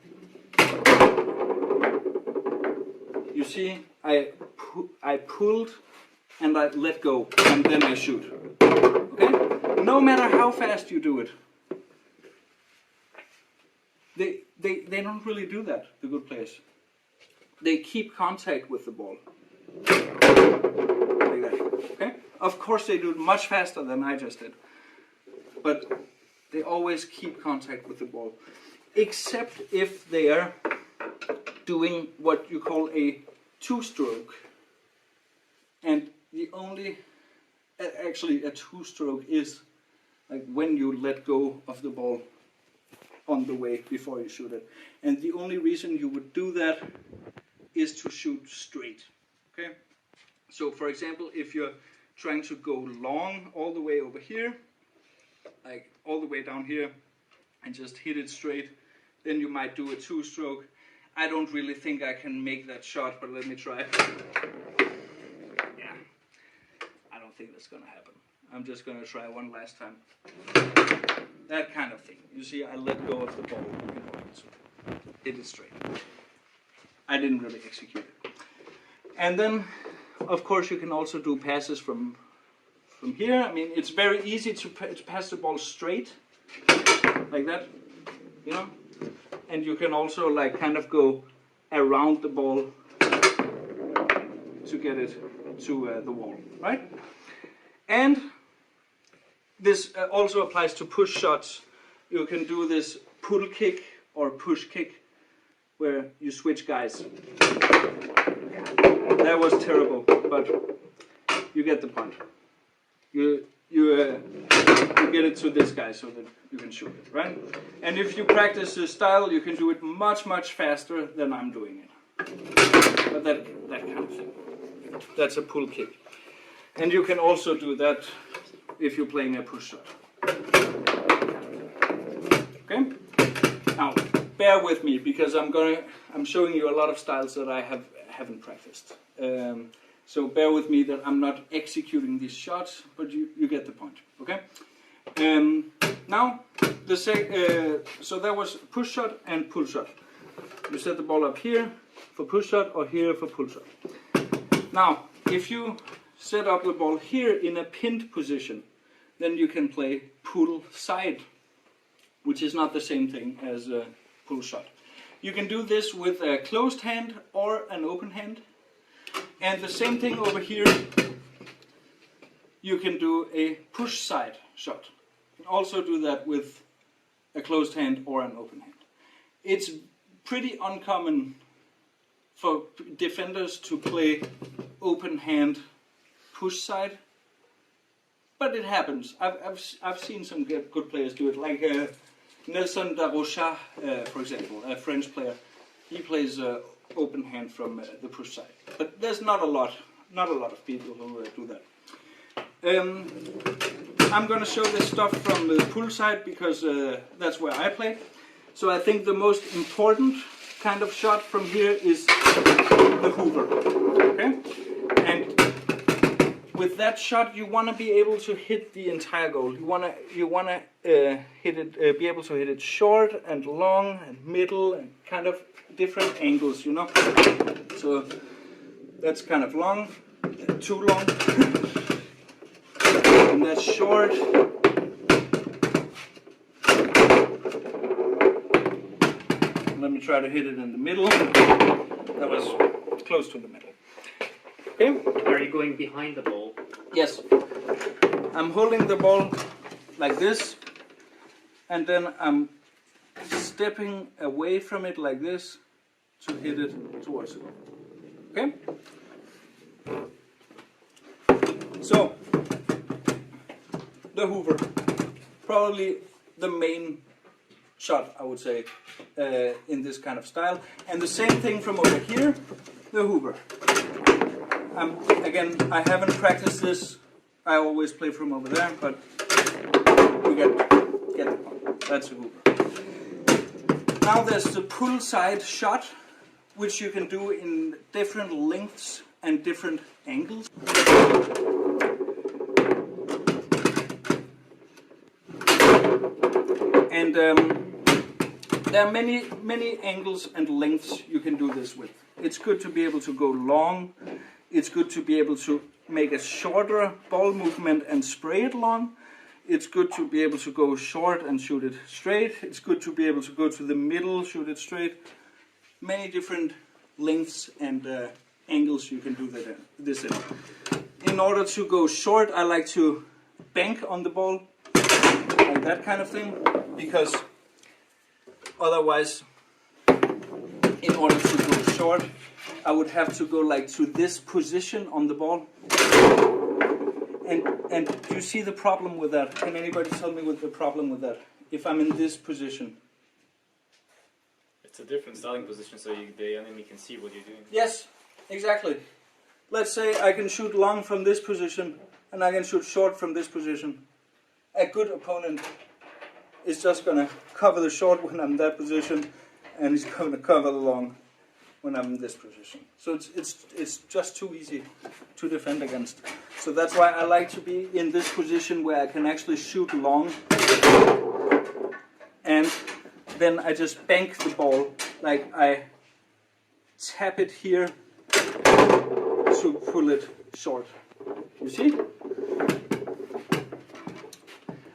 you see, I pulled and I let go and then I shoot. Okay? No matter how fast you do it, They don't really do that, the good players. They keep contact with the ball. Like that, okay? Of course they do it much faster than I just did. But they always keep contact with the ball. Except if they are doing what you call a two-stroke. And the only, actually a two-stroke is like when you let go of the ball on the way before you shoot it. And the only reason you would do that is to shoot straight, okay? So for example, if you're trying to go long all the way over here, like all the way down here, and just hit it straight, then you might do a two-stroke. I don't really think I can make that shot, but let me try. Yeah, I don't think that's gonna happen. I'm just gonna try one last time. That kind of thing. You see, I let go of the ball in order to hit it straight. I didn't really execute it. And then, of course, you can also do passes from here. I mean, it's very easy to pass the ball straight, like that, you know? And you can also like kind of go around the ball to get it to the wall, right? And this also applies to push shots. You can do this pull kick or push kick where you switch guys. That was terrible, but you get the point. You get it to this guy so that you can shoot it, right? And if you practice this style, you can do it much faster than I'm doing it. But that kind of thing. That's a pull kick. And you can also do that if you're playing a push shot. Okay? Now, bear with me because I'm showing you a lot of styles that I haven't practiced. So bear with me that I'm not executing these shots, but you get the point. Okay? Now, so that was push shot and pull shot. You set the ball up here for push shot or here for pull shot. Now, if you set up the ball here in a pinned position, then you can play pull side, which is not the same thing as a pull shot. You can do this with a closed hand or an open hand. And the same thing over here, you can do a push side shot. You can also do that with a closed hand or an open hand. It's pretty uncommon for defenders to play open hand push side, but it happens. I've seen some good players do it, like Nelson Darocha, for example, a French player. He plays open hand from the push side, but there's not a lot of people who do that. I'm going to show this stuff from the pull side because that's where I play. So I think the most important kind of shot from here is the hoover. Okay, and with that shot, you want to be able to hit the entire goal. You want to hit it, be able to hit it short and long and middle and kind of different angles, you know. So that's kind of long, too long, and that's short. Let me try to hit it in the middle. That was close to the middle. Okay. Are you going behind the ball? Yes. I'm holding the ball like this, and then I'm stepping away from it like this to hit it towards the goal. Okay? So, the hoover, probably the main shot, I would say, in this kind of style. And the same thing from over here, the hoover. Again, I haven't practiced this. I always play from over there, but you get the point. That's a hoover. Now there's the pull side shot, which you can do in different lengths and different angles. And there are many angles and lengths you can do this with. It's good to be able to go long. It's good to be able to make a shorter ball movement and spray it long. It's good to be able to go short and shoot it straight. It's good to be able to go to the middle, shoot it straight. Many different lengths and angles you can do this in. In order to go short, I like to bank on the ball, like that kind of thing, because otherwise, in order to go short, I would have to go like to this position on the ball. And do you see the problem with that? Can anybody tell me what the problem with that? If I'm in this position. It's a different starting position, so the enemy can see what you're doing. Yes, exactly. Let's say I can shoot long from this position, and I can shoot short from this position. A good opponent is just going to cover the short when I'm in that position, and he's going to cover the long when I'm in this position. So it's just too easy to defend against. So that's why I like to be in this position where I can actually shoot long, and then I just bank the ball, like I tap it here to pull it short. You see?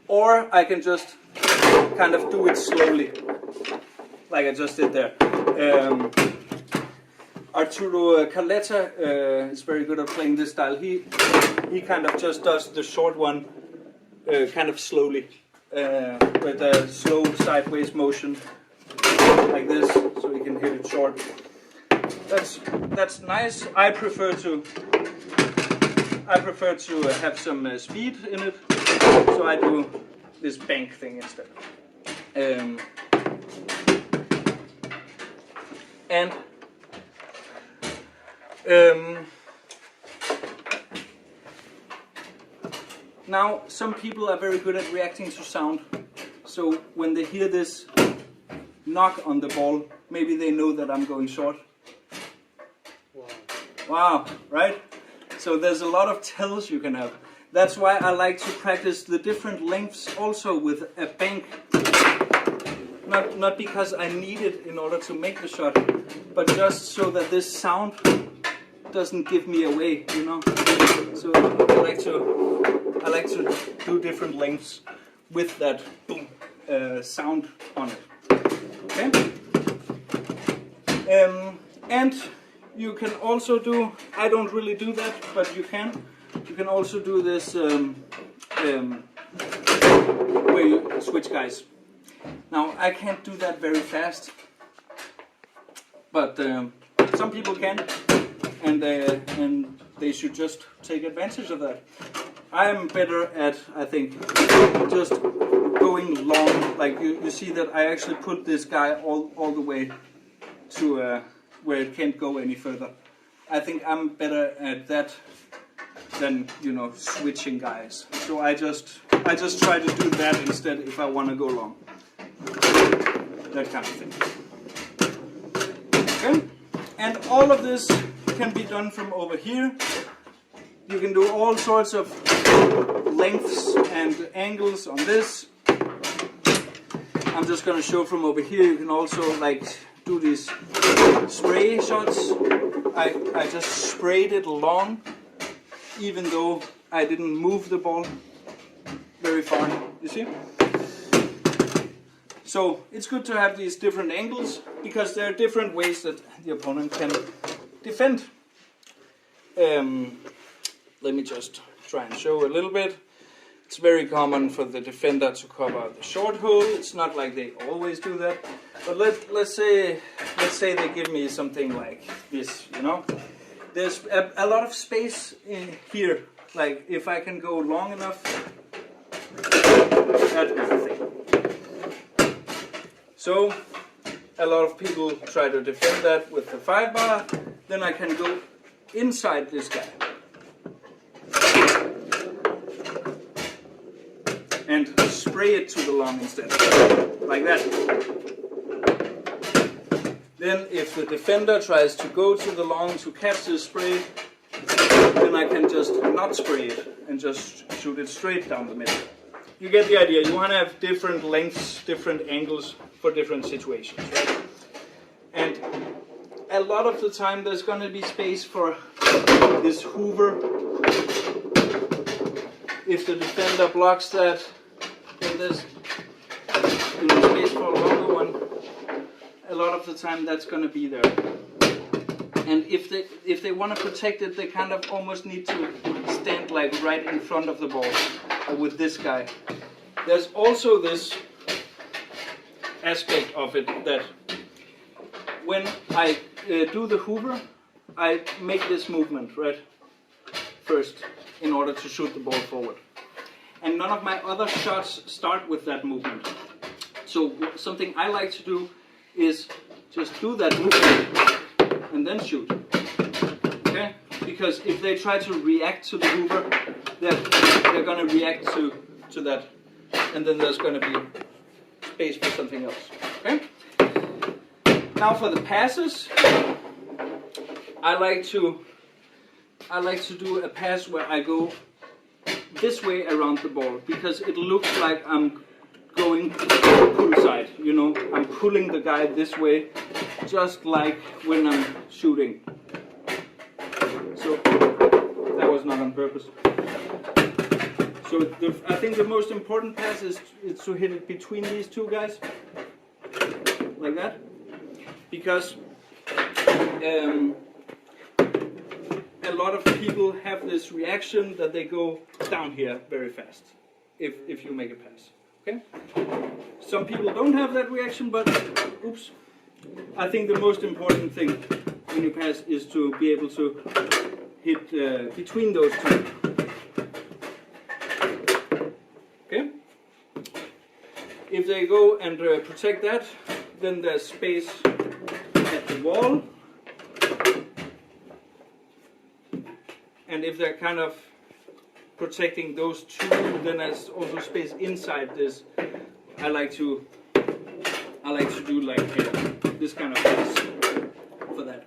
Or I can just kind of do it slowly, like I just did there. Arturo Caletta is very good at playing this style. He kind of just does the short one kind of slowly, with a slow sideways motion, like this, so he can hit it short. That's nice. I prefer to have some speed in it, so I do this bank thing instead. Now, some people are very good at reacting to sound, so when they hear this knock on the ball, maybe they know that I'm going short. Wow, right? So there's a lot of tells you can have. That's why I like to practice the different lengths also with a bank. Not because I need it in order to make the shot, but just so that this sound doesn't give me away, you know. So I like to do different lengths with that boom sound on it. Okay. And you can also do. I don't really do that, but you can. You can also do this where you switch guys. Now I can't do that very fast, but some people can, and they should just take advantage of that. I am better at, I think, just going long. Like you see that I actually put this guy all the way to where it can't go any further. I think I'm better at that than, you know, switching guys. So I just try to do that instead if I want to go long. That kind of thing. Okay? And all of this can be done from over here. You can do all sorts of lengths and angles on this. I'm just going to show from over here. You can also like do these spray shots. I just sprayed it long, even though I didn't move the ball very far. You see? So it's good to have these different angles because there are different ways that the opponent can defend. Let me just try and show a little bit. It's very common for the defender to cover the short hole. It's not like they always do that, but let's say they give me something like this. You know, there's a lot of space in here. Like if I can go long enough, that kind of thing. So a lot of people try to defend that with the 5-bar. Then I can go inside this guy and spray it to the long instead, like that. Then if the defender tries to go to the long to catch the spray, then I can just not spray it and just shoot it straight down the middle. You get the idea. You want to have different lengths, different angles for different situations, right? And a lot of the time there's going to be space for this hoover. If the defender blocks that, then there's space for a longer one. A lot of the time that's going to be there. And if they want to protect it, they kind of almost need to stand like right in front of the ball, with this guy. There's also this aspect of it that when I do the hoover, I make this movement, right, first, in order to shoot the ball forward. And none of my other shots start with that movement. So something I like to do is just do that movement and then shoot. Okay? Because if they try to react to the hoover, they're going to react to that. And then there's going to be space for something else. Okay? Now for the passes, I like to do a pass where I go this way around the ball, because it looks like I'm going pull side, you know, I'm pulling the guy this way, just like when I'm shooting. So that was not on purpose. So I think the most important pass is to hit it between these two guys, like that, because a lot of people have this reaction that they go down here very fast if you make a pass. Okay? Some people don't have that reaction, but oops. I think the most important thing when you pass is to be able to hit between those two. Okay? If they go and protect that, then there's space at the wall. And if they're kind of protecting those two, then there's also space inside this. I like to do like this kind of pass for that.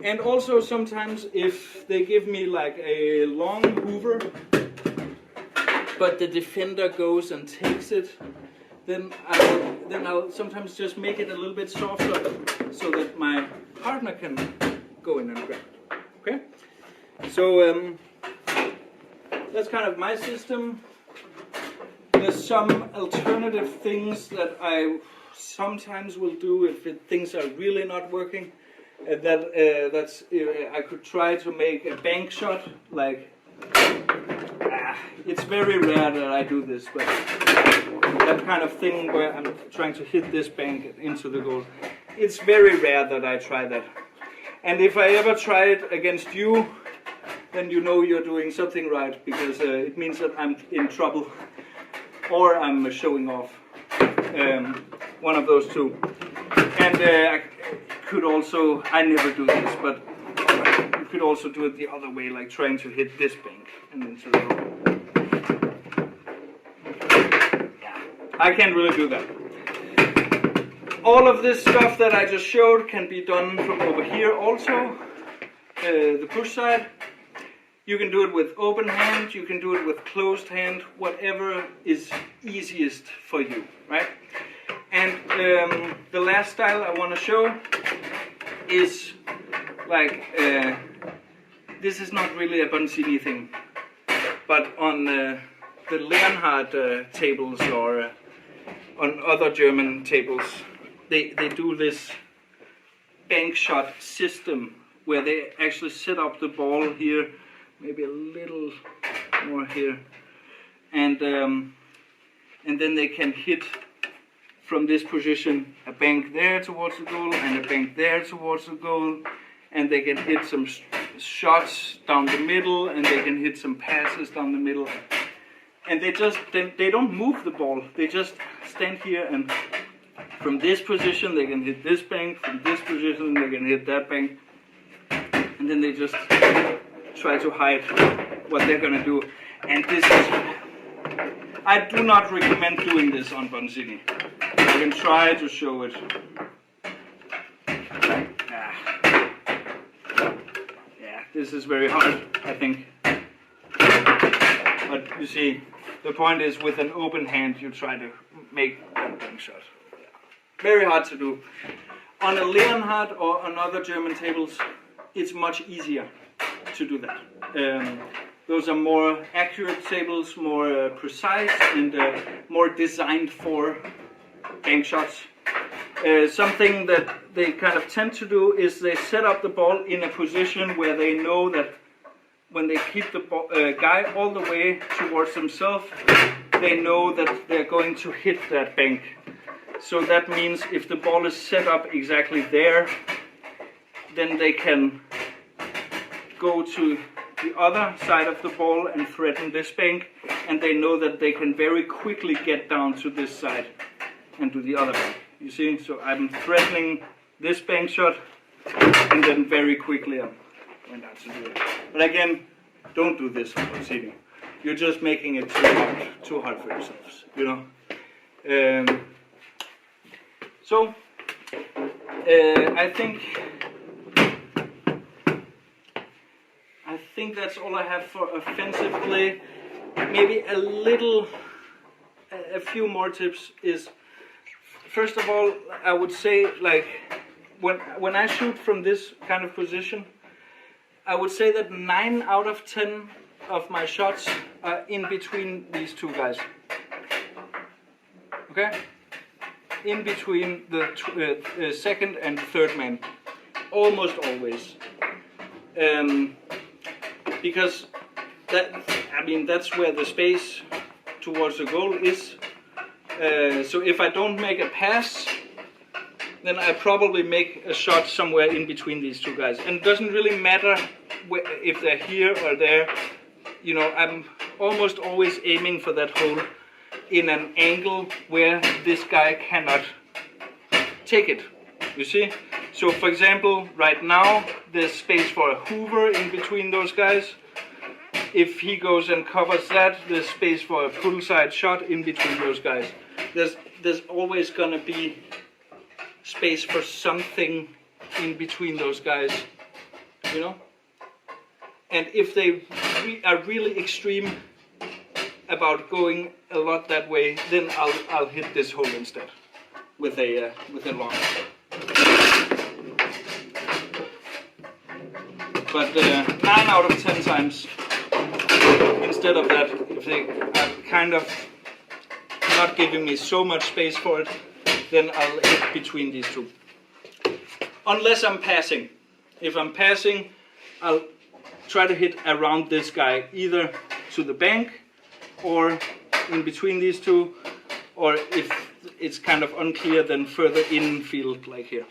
And also sometimes if they give me like a long hoover, but the defender goes and takes it, then I'll sometimes just make it a little bit softer so that my partner can go in and grab it. Okay? So that's kind of my system. There's some alternative things that I sometimes will do if things are really not working. I could try to make a bank shot. Like it's very rare that I do this, but that kind of thing where I'm trying to hit this bank into the goal. It's very rare that I try that. And if I ever try it against you, then you know you're doing something right, because it means that I'm in trouble or I'm showing off. One of those two. And I could also, I never do this, but you could also do it the other way, like trying to hit this bank and into the goal. Yeah, I can't really do that. All of this stuff that I just showed can be done from over here also, the push side. You can do it with open hand, you can do it with closed hand, whatever is easiest for you, right? And the last style I want to show is like, this is not really a Bonzini thing, but on the Leonhard tables or on other German tables, they do this bank shot system where they actually set up the ball here, maybe a little more here, and then they can hit from this position a bank there towards the goal and a bank there towards the goal, and they can hit some shots down the middle, and they can hit some passes down the middle, and they don't move the ball, they just stand here, and from this position they can hit this bank, from this position they can hit that bank, and then they just try to hide what they're gonna do. And this is, I do not recommend doing this on Bonzini. I can try to show it. Yeah, this is very hard, I think. But you see, the point is with an open hand you try to make a bank shot. Very hard to do. On a Leonhard or on other German tables, it's much easier to do that. Those are more accurate tables, more precise, and more designed for bank shots. Something that they kind of tend to do is they set up the ball in a position where they know that when they keep the guy all the way towards themselves, they know that they're going to hit that bank. So that means if the ball is set up exactly there, then they can go to the other side of the ball and threaten this bank, and they know that they can very quickly get down to this side and to the other bank. You see, so I'm threatening this bank shot, and then very quickly I'm going down to do it. But again, don't do this on Bonzini. You're just making it too hard for yourselves, you know. I think that's all I have for offensive play. Maybe a few more tips is, first of all, I would say, like, when I shoot from this kind of position, I would say that 9 out of 10 of my shots are in between these two guys. Okay? In between the second and third man. Almost always. Because that's where the space towards the goal is. So if I don't make a pass, then I probably make a shot somewhere in between these two guys. And it doesn't really matter if they're here or there. You know, I'm almost always aiming for that hole in an angle where this guy cannot take it. You see? So for example, right now there's space for a hoover in between those guys. If he goes and covers that, there's space for a pull side shot in between those guys. There's always gonna be space for something in between those guys, you know? And if they are really extreme about going a lot that way, then I'll hit this hole instead with a long. But 9 out of 10 times, instead of that, if they are kind of not giving me so much space for it, then I'll hit between these two. Unless I'm passing. If I'm passing, I'll try to hit around this guy, either to the bank or in between these two, or if it's kind of unclear, then further infield, like here.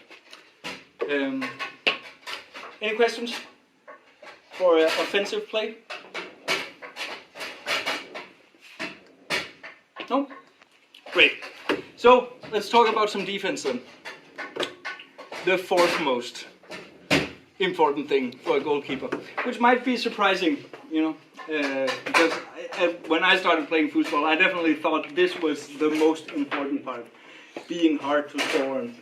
Any questions for offensive play? No? Great. So let's talk about some defense then. The fourth most important thing for a goalkeeper, which might be surprising, you know, because when I started playing foosball, I definitely thought this was the most important part, being hard to score on.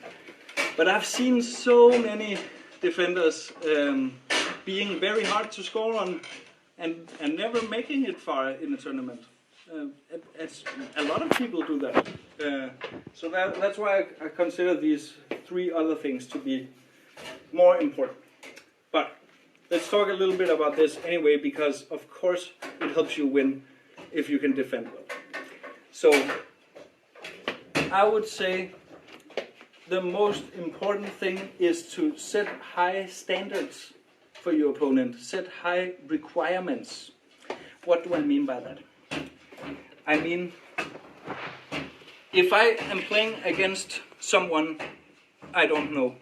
But I've seen so many defenders being very hard to score on and never making it far in a tournament. A lot of people do that. So that's why I consider these 3 other things to be more important. But let's talk a little bit about this anyway, because of course it helps you win if you can defend well. So I would say the most important thing is to set high standards for your opponent, set high requirements. What do I mean by that? I mean, if I am playing against someone I don't know,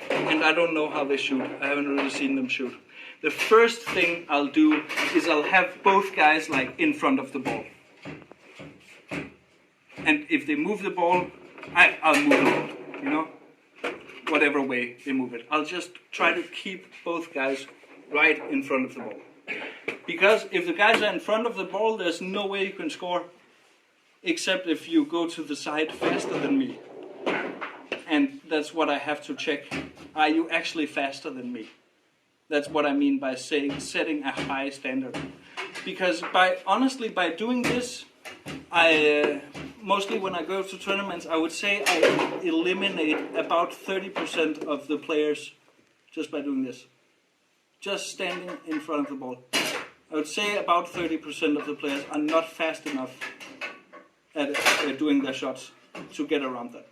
and I don't know how they shoot, I haven't really seen them shoot, the first thing I'll do is I'll have both guys like in front of the ball. And if they move the ball, I'll move the ball, you know? Whatever way they move it. I'll just try to keep both guys right in front of the ball. Because if the guys are in front of the ball, there's no way you can score, except if you go to the side faster than me. And that's what I have to check. Are you actually faster than me? That's what I mean by saying setting a high standard. Because honestly, by doing this, mostly when I go to tournaments, I would say I eliminate about 30% of the players just by doing this. Just standing in front of the ball. I would say about 30% of the players are not fast enough at doing their shots to get around that.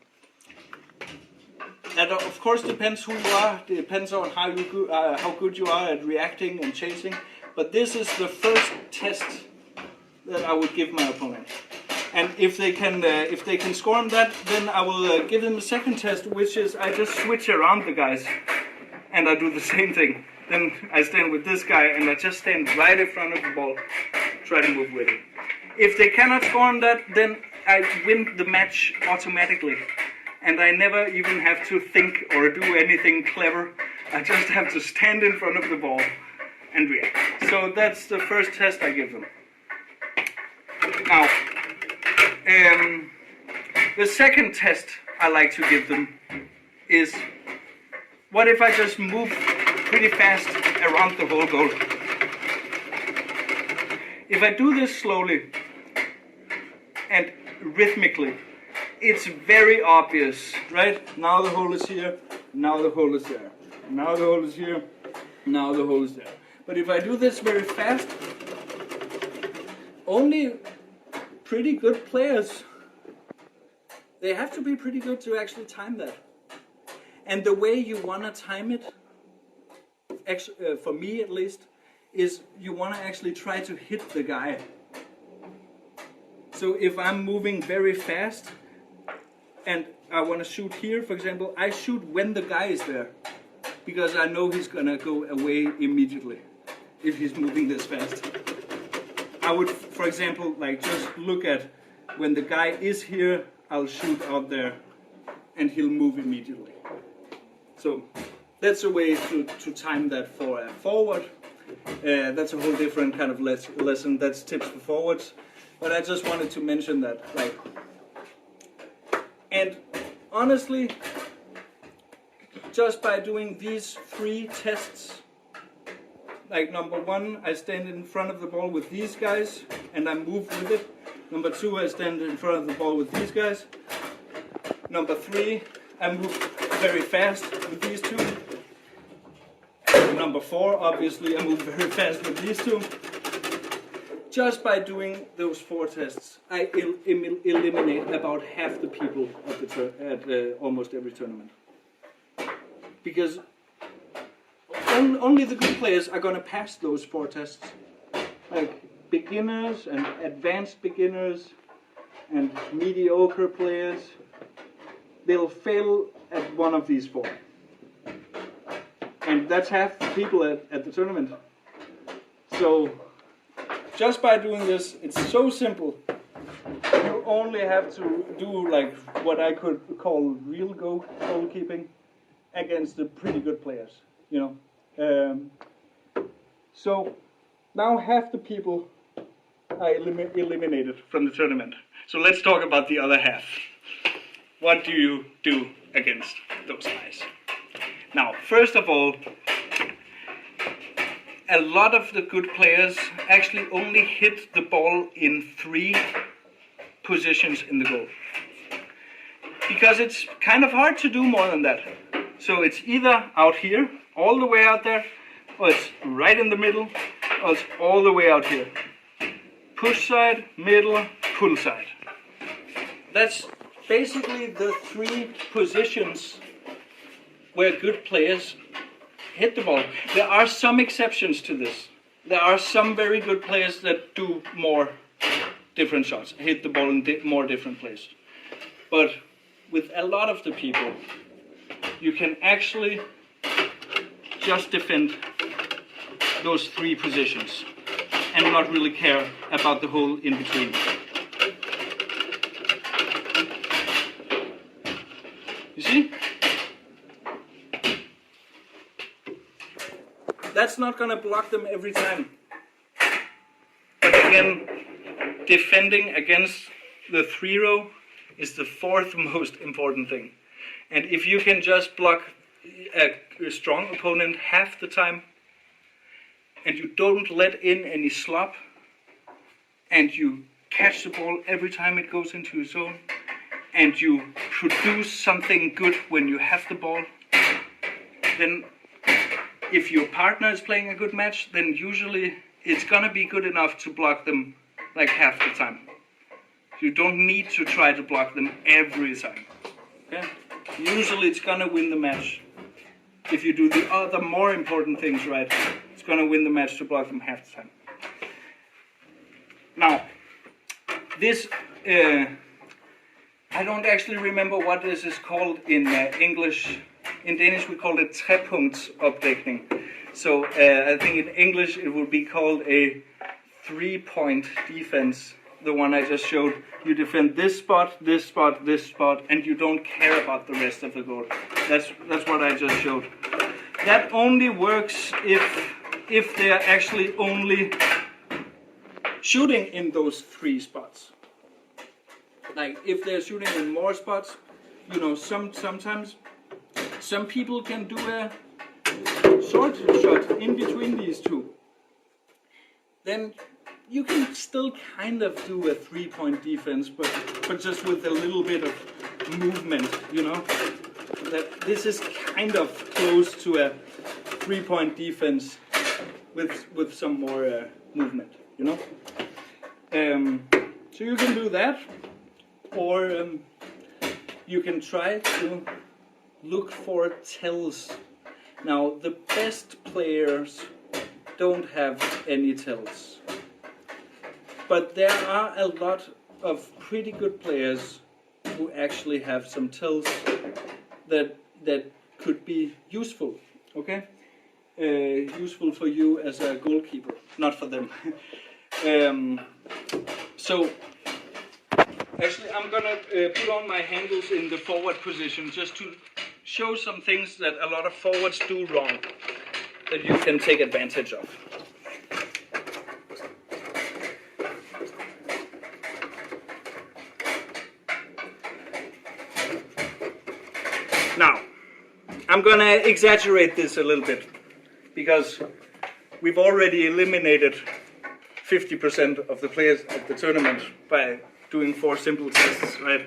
That of course depends who you are, depends on how good you are at reacting and chasing, but this is the first test that I would give my opponent. And if they can score on that, then I will give them a second test, which is I just switch around the guys and I do the same thing. Then I stand with this guy and I just stand right in front of the ball, try to move with it. If they cannot score on that, then I win the match automatically. And I never even have to think or do anything clever. I just have to stand in front of the ball and react. So that's the first test I give them. Now, the second test I like to give them is, what if I just move pretty fast around the whole goal? If I do this slowly and rhythmically, it's very obvious, right? Now the hole is here, now the hole is there. Now the hole is here, now the hole is there. But if I do this very fast, only pretty good players, they have to be pretty good to actually time that. And the way you want to time it, for me at least, is you want to actually try to hit the guy. So if I'm moving very fast and I want to shoot here, for example, I shoot when the guy is there, because I know he's gonna go away immediately if he's moving this fast. I would, for example, like just look at when the guy is here, I'll shoot out there and he'll move immediately. So that's a way to time that for a forward. That's a whole different kind of lesson. That's tips for forwards. But I just wanted to mention that, like, and honestly, just by doing these 3 tests, like number 1, I stand in front of the ball with these guys and I move with it. Number 2, I stand in front of the ball with these guys. Number 3, I move very fast with these 2. Number 4, obviously, I move very fast with these 2. Just by doing those 4 tests, I eliminate about half the people at almost every tournament. Because only the good players are going to pass those 4 tests. Like beginners and advanced beginners and mediocre players, they'll fail at one of these 4. And that's half the people at the tournament. So just by doing this, it's so simple. You only have to do like what I could call real goalkeeping against the pretty good players, you know. So now half the people are eliminated from the tournament. So let's talk about the other half. What do you do against those guys? Now, first of all, a lot of the good players actually only hit the ball in 3 positions in the goal. Because it's kind of hard to do more than that. So it's either out here, all the way out there, or it's right in the middle, or it's all the way out here. Push side, middle, pull side. That's basically the 3 positions where good players hit the ball. There are some exceptions to this. There are some very good players that do more different shots, hit the ball in more different places. But with a lot of the people, you can actually just defend those 3 positions and not really care about the hole in between. You see? That's not going to block them every time. But again, defending against the 3-row is the 4th most important thing. And if you can just block a strong opponent half the time, and you don't let in any slop, and you catch the ball every time it goes into your zone, and you produce something good when you have the ball, then if your partner is playing a good match, then usually it's gonna be good enough to block them like half the time. You don't need to try to block them every time. Okay? Usually it's gonna win the match. If you do the other more important things right, it's gonna win the match to block them half the time. Now, this, I don't actually remember what this is called in English. In Danish we call it trepunktsopdækning. So I think in English it would be called a 3-point defense. The one I just showed. You defend this spot, this spot, this spot, and you don't care about the rest of the goal. That's what I just showed. That only works if they are actually only shooting in those 3 spots. Like if they're shooting in more spots, you know, sometimes some people can do a short shot in between these 2. Then you can still kind of do a 3-point defense, but just with a little bit of movement, you know. That this is kind of close to a 3-point defense with some more movement, you know. So you can do that, or you can try to look for tells. Now the best players don't have any tells. But there are a lot of pretty good players who actually have some tells that could be useful, okay? Useful for you as a goalkeeper, not for them. So, actually I'm gonna put on my handles in the forward position just to show some things that a lot of forwards do wrong that you can take advantage of. Now, I'm gonna exaggerate this a little bit because we've already eliminated 50% of the players at the tournament by doing 4 simple tests, right?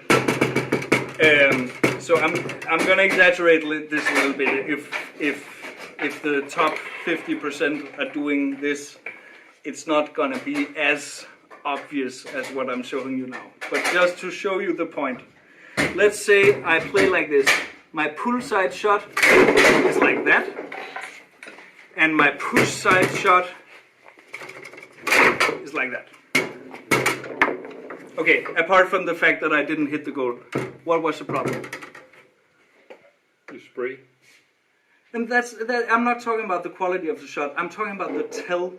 So I'm gonna exaggerate this a little bit. If the top 50% are doing this, it's not gonna be as obvious as what I'm showing you now. But just to show you the point, let's say I play like this. My pull side shot is like that, and my push side shot is like that. Okay, apart from the fact that I didn't hit the goal, what was the problem? You spray. And I'm not talking about the quality of the shot, I'm talking about the tell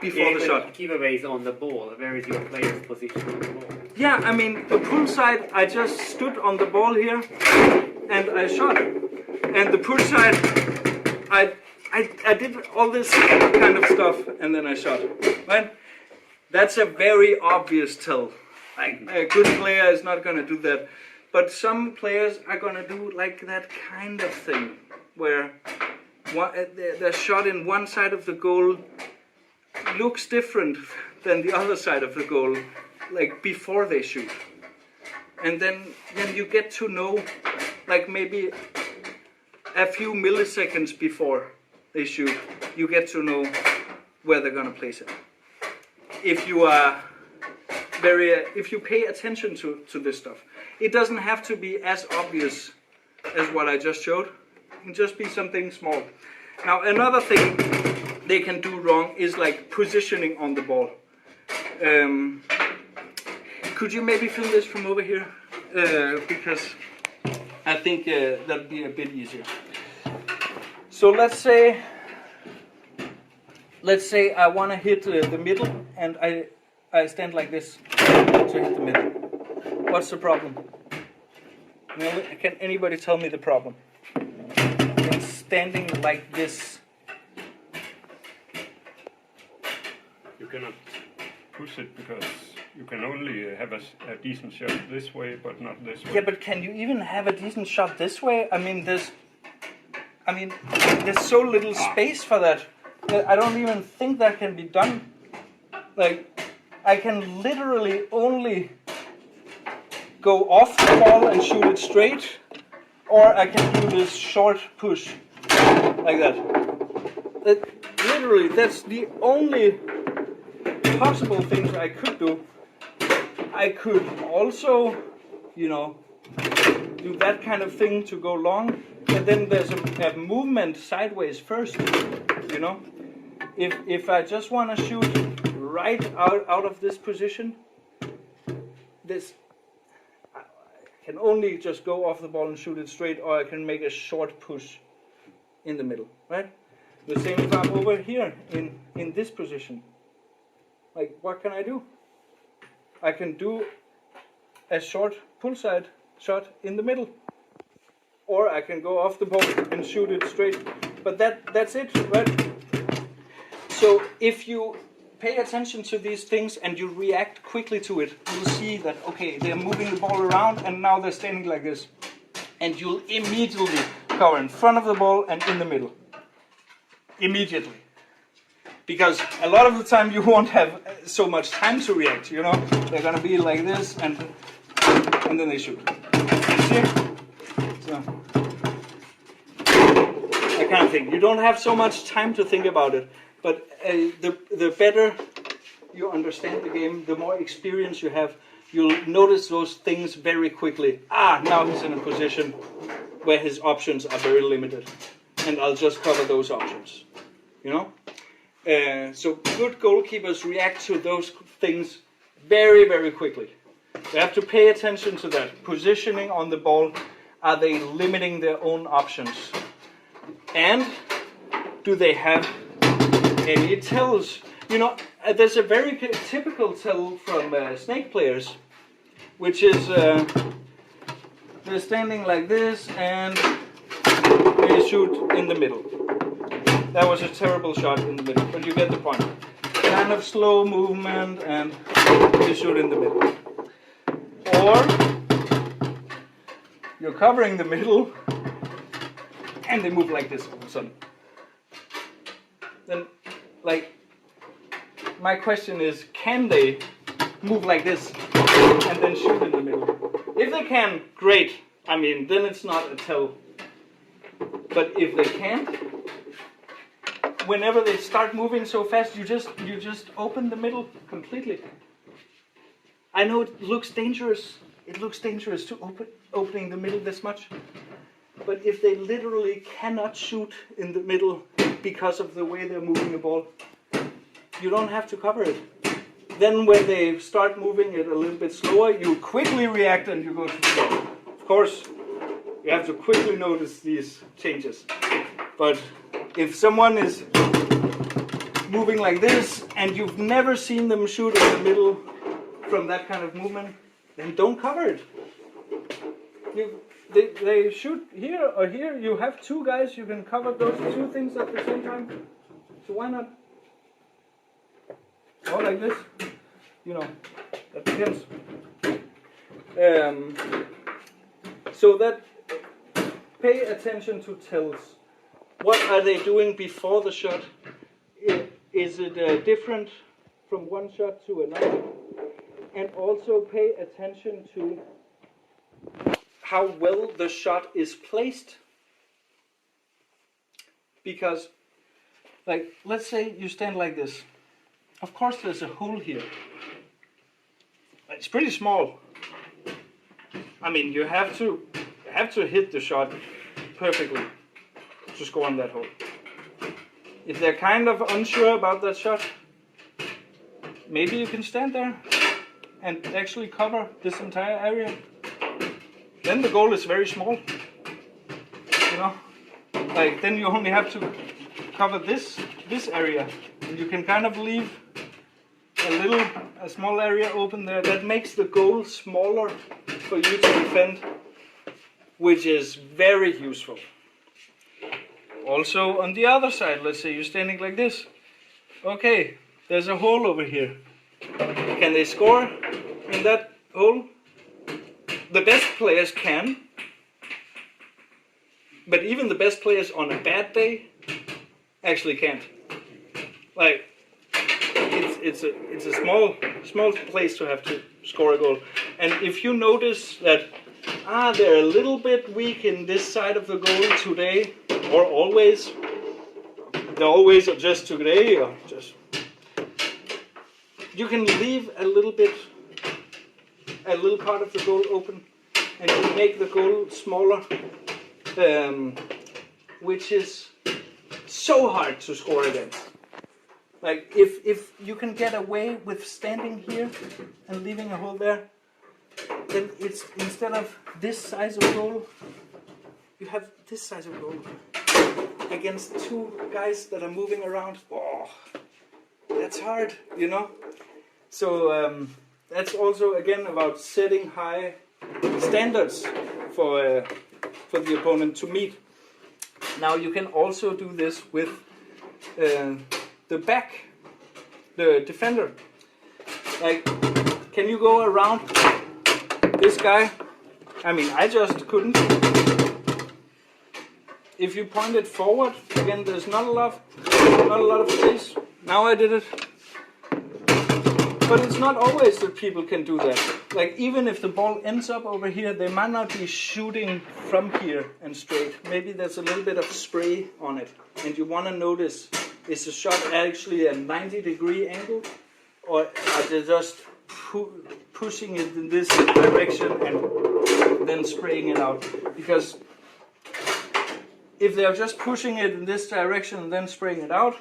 before the shot. Keeper base on the ball. Where is your player's position on the ball? Yeah, I mean, the pull side, I just stood on the ball here, and I shot. And the push side, I did all this kind of stuff, and then I shot. Right? That's a very obvious tell. Like, a good player is not going to do that. But some players are going to do like that kind of thing, where the shot in one side of the goal looks different than the other side of the goal, like before they shoot. And then you get to know, like maybe a few milliseconds before they shoot, you get to know where they're gonna place it. If you are if you pay attention to this stuff, it doesn't have to be as obvious as what I just showed. It can just be something small. Now another thing they can do wrong is like positioning on the ball. Could you maybe film this from over here? Because I think that'd be a bit easier. So let's say I want to hit the middle, and I stand like this to hit the middle. What's the problem? Can anybody tell me the problem? I'm standing like this. You cannot push it because you can only have a decent shot this way, but not this way. Yeah, but can you even have a decent shot this way? I mean, there's so little space for that. I don't even think that can be done. Like, I can literally only go off the ball and shoot it straight, or I can do this short push, like that. literally, that's the only possible things I could do. I could also, you know, do that kind of thing to go long, and then there's a movement sideways first, you know. If I just want to shoot right out of this position, this I can only just go off the ball and shoot it straight, or I can make a short push in the middle, right? The same if I'm over here in this position. Like, what can I do? I can do a short pull side shot in the middle, or I can go off the ball and shoot it straight. But that's it, right? So if you pay attention to these things and you react quickly to it, you'll see that, okay, they're moving the ball around and now they're standing like this. And you'll immediately cover in front of the ball and in the middle. Immediately. Because a lot of the time you won't have so much time to react, you know. They're going to be like this and then they shoot. See? So, that kind of thing. You don't have so much time to think about it. But the better you understand the game, the more experience you have, you'll notice those things very quickly. Now he's in a position where his options are very limited. And I'll just cover those options. You know? So good goalkeepers react to those things very, very quickly. They have to pay attention to that. Positioning on the ball, are they limiting their own options? And do they have any tells? You know, there's a very typical tell from snake players, which is they're standing like this and they shoot in the middle. That was a terrible shot in the middle, but you get the point. Kind of slow movement and they shoot in the middle. Or you're covering the middle and they move like this all of a sudden. Then, like, my question is, can they move like this and then shoot in the middle? If they can, great. I mean, then it's not a tell. But if they can't, whenever they start moving so fast, you just open the middle completely. I know it looks dangerous. It looks dangerous to opening the middle this much. But if they literally cannot shoot in the middle because of the way they're moving the ball, you don't have to cover it. Then when they start moving it a little bit slower, you quickly react and you go to the ball. Of course, you have to quickly notice these changes. But if someone is moving like this and you've never seen them shoot in the middle from that kind of movement, then don't cover it. They shoot here or here. You have two guys, you can cover those two things at the same time. So why not? Or like this. You know, that depends. So that, pay attention to tells. What are they doing before the shot? Is it different from one shot to another? And also pay attention to how well the shot is placed. Because, like, let's say you stand like this. Of course there's a hole here. It's pretty small. I mean, you have to hit the shot perfectly to score on that hole. If they're kind of unsure about that shot, maybe you can stand there and actually cover this entire area. Then the goal is very small. You know? Like, then you only have to cover this area. And you can kind of leave a small area open there. That makes the goal smaller for you to defend, which is very useful. Also on the other side, let's say you're standing like this. Okay, there's a hole over here. Can they score in that hole? The best players can, but even the best players on a bad day actually can't. Like, it's a small place to have to score a goal. And if you notice that they're a little bit weak in this side of the goal today or always, they always adjust today, or just you can leave a little part of the goal open, and you make the goal smaller, which is so hard to score against. Like if you can get away with standing here and leaving a hole there, then it's instead of this size of goal, you have this size of goal against two guys that are moving around. Oh, that's hard, you know. So that's also again about setting high standards for the opponent to meet. Now you can also do this with the back, the defender. Like, can you go around this guy? I mean, I just couldn't. If you point it forward, again, there's not a lot of space. Now I did it. But it's not always that people can do that. Like, even if the ball ends up over here, they might not be shooting from here and straight. Maybe there's a little bit of spray on it. And you want to notice, is the shot actually a 90-degree angle? Or are they just pushing it in this direction and then spraying it out? Because if they're just pushing it in this direction and then spraying it out,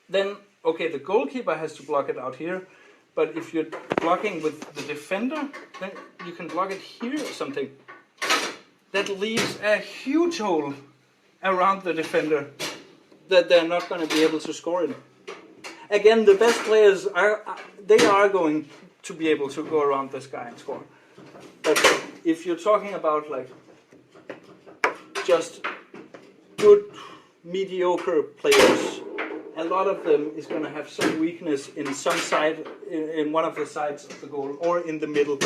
then okay, the goalkeeper has to block it out here, but if you're blocking with the defender, then you can block it here or something. That leaves a huge hole around the defender that they're not going to be able to score in. Again, the best players are going to be able to go around this guy and score. But if you're talking about like just good, mediocre players, a lot of them is going to have some weakness in some side, in one of the sides of the goal, or in the middle.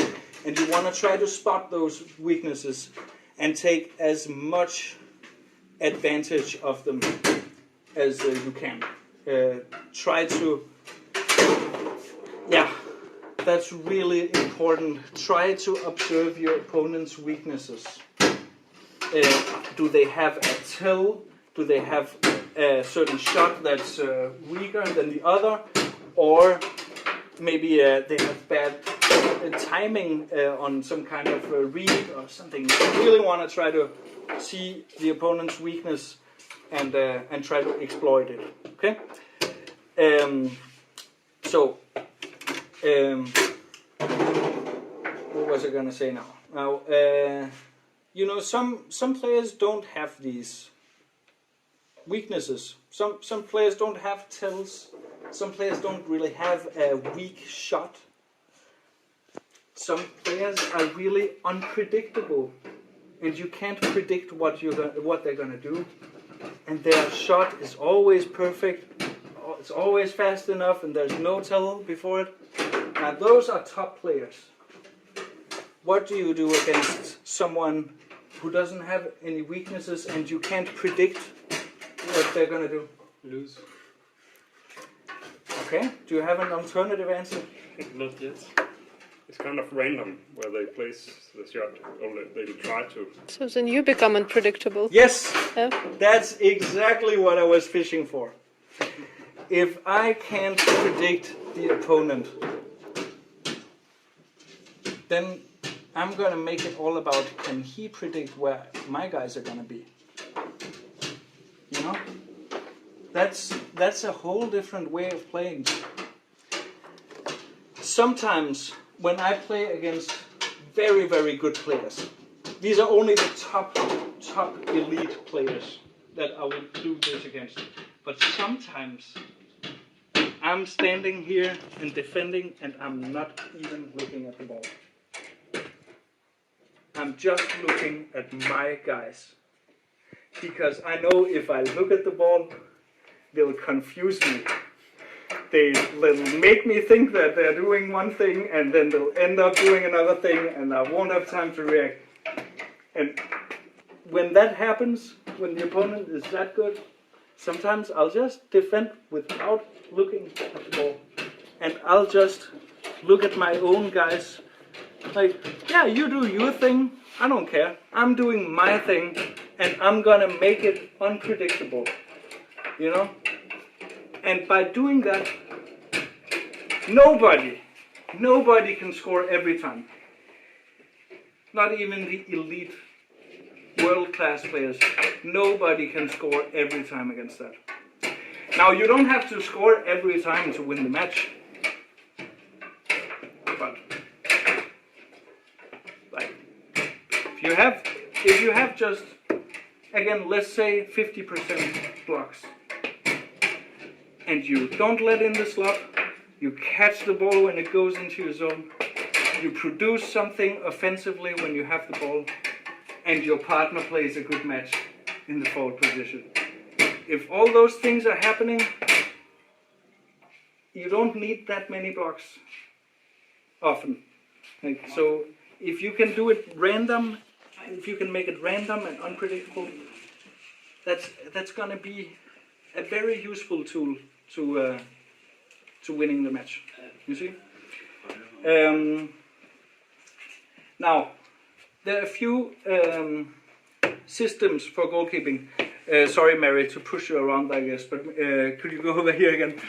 And you want to try to spot those weaknesses and take as much advantage of them as you can. Try to, yeah, that's really important. Try to observe your opponent's weaknesses. Do they have a till? Do they have a certain shot that's weaker than the other? Or maybe they have bad timing on some kind of read or something. You really want to try to see the opponent's weakness and try to exploit it. Okay? What was I going to say now? Now, you know, some players don't have these weaknesses. Some players don't have tells. Some players don't really have a weak shot. Some players are really unpredictable, and you can't predict what they're gonna do. And their shot is always perfect. It's always fast enough, and there's no tell before it. Now those are top players. What do you do against someone who doesn't have any weaknesses and you can't predict what they're gonna do? Lose. Okay. Do you have an alternative answer? Not yet. It's kind of random where they place the shot, or they will try to. So then you become unpredictable. Yes. Yeah. That's exactly what I was fishing for. If I can't predict the opponent, then I'm gonna make it all about, can he predict where my guys are gonna be? You know? That's a whole different way of playing. Sometimes when I play against very, very good players, these are only the top elite players that I would do this against. But sometimes I'm standing here and defending and I'm not even looking at the ball. I'm just looking at my guys. Because I know if I look at the ball, they'll confuse me. They'll make me think that they're doing one thing and then they'll end up doing another thing and I won't have time to react. And when that happens, when the opponent is that good, sometimes I'll just defend without looking at the ball. And I'll just look at my own guys. Like, yeah, you do your thing, I don't care. I'm doing my thing and I'm gonna make it unpredictable. you know? And by doing that, nobody can score every time. Not even the elite world-class players. Nobody can score every time against that. Now, you don't have to score every time to win the match. But like, if you have just, again, let's say 50% blocks, and you don't let in the slop, you catch the ball when it goes into your zone, you produce something offensively when you have the ball, and your partner plays a good match in the forward position. If all those things are happening, you don't need that many blocks often. Like, so if you can do it random, if you can make it random and unpredictable, that's gonna be a very useful tool to winning the match. You see? Now, there are a few systems for goalkeeping. Sorry, Mary, to push you around, I guess, but could you go over here again?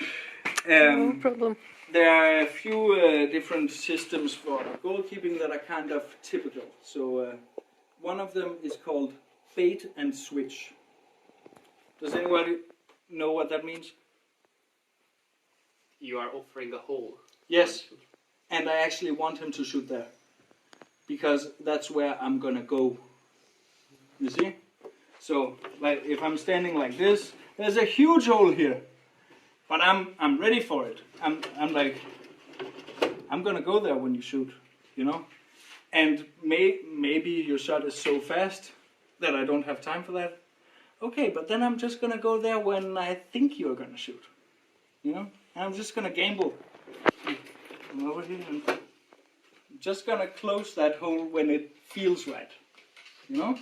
No problem. There are a few different systems for goalkeeping that are kind of typical. So one of them is called bait and switch. Does anybody know what that means? You are offering a hole. Yes, and I actually want him to shoot there, because that's where I'm gonna go. You see? So, like, if I'm standing like this, there's a huge hole here, but I'm ready for it. I'm like, I'm gonna go there when you shoot, you know? And maybe your shot is so fast that I don't have time for that. Okay, but then I'm just gonna go there when I think you're gonna shoot, you know? And I'm just gonna gamble. I'm over here and I'm just gonna close that hole when it feels right, you know?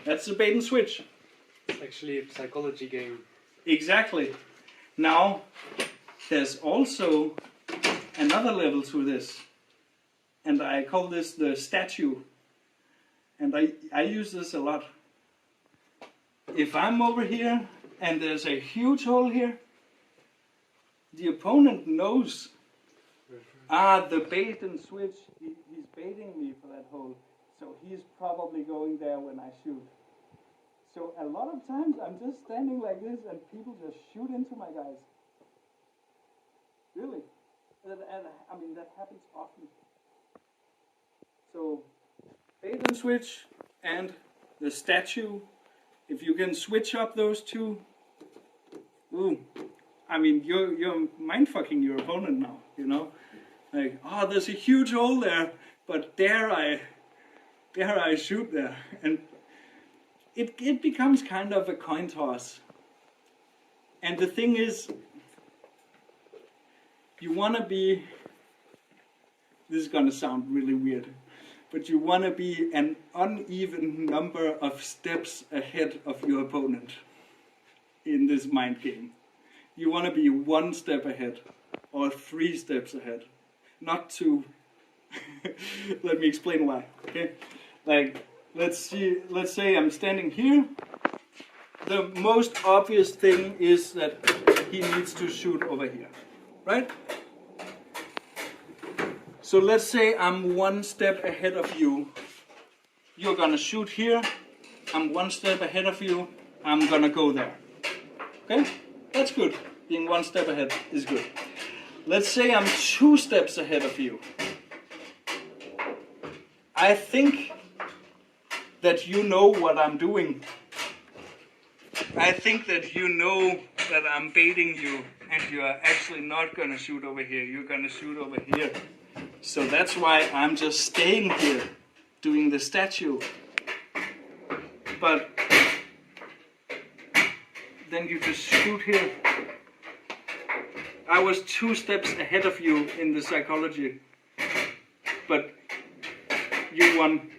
That's the bait and switch. It's actually a psychology game. Exactly. Now, there's also another level to this, and I call this the statue, and I use this a lot. If I'm over here and there's a huge hole here, the opponent knows, the bait and switch, he's baiting me for that hole, so he's probably going there when I shoot. So a lot of times I'm just standing like this and people just shoot into my guys. Really. And I mean, that happens often. So, bait and switch and the statue, if you can switch up those two, ooh, I mean, you're mind-fucking your opponent now, you know? Like, oh, there's a huge hole there, but dare I shoot there? And it becomes kind of a coin toss. And the thing is, you want to be, this is going to sound really weird, but you want to be an uneven number of steps ahead of your opponent in this mind game. You want to be 1 step ahead or 3 steps ahead, not 2. Let me explain why, okay? Like, let's say I'm standing here. The most obvious thing is that he needs to shoot over here, right? So let's say I'm 1 step ahead of you. You're gonna shoot here. I'm 1 step ahead of you. I'm gonna go there. Okay? That's good. Being 1 step ahead is good. Let's say I'm 2 steps ahead of you. I think that you know what I'm doing. I think that you know that I'm baiting you and you are actually not going to shoot over here. You're going to shoot over here. So that's why I'm just staying here doing the statue. But then you just shoot here. I was 2 steps ahead of you in the psychology, but you won.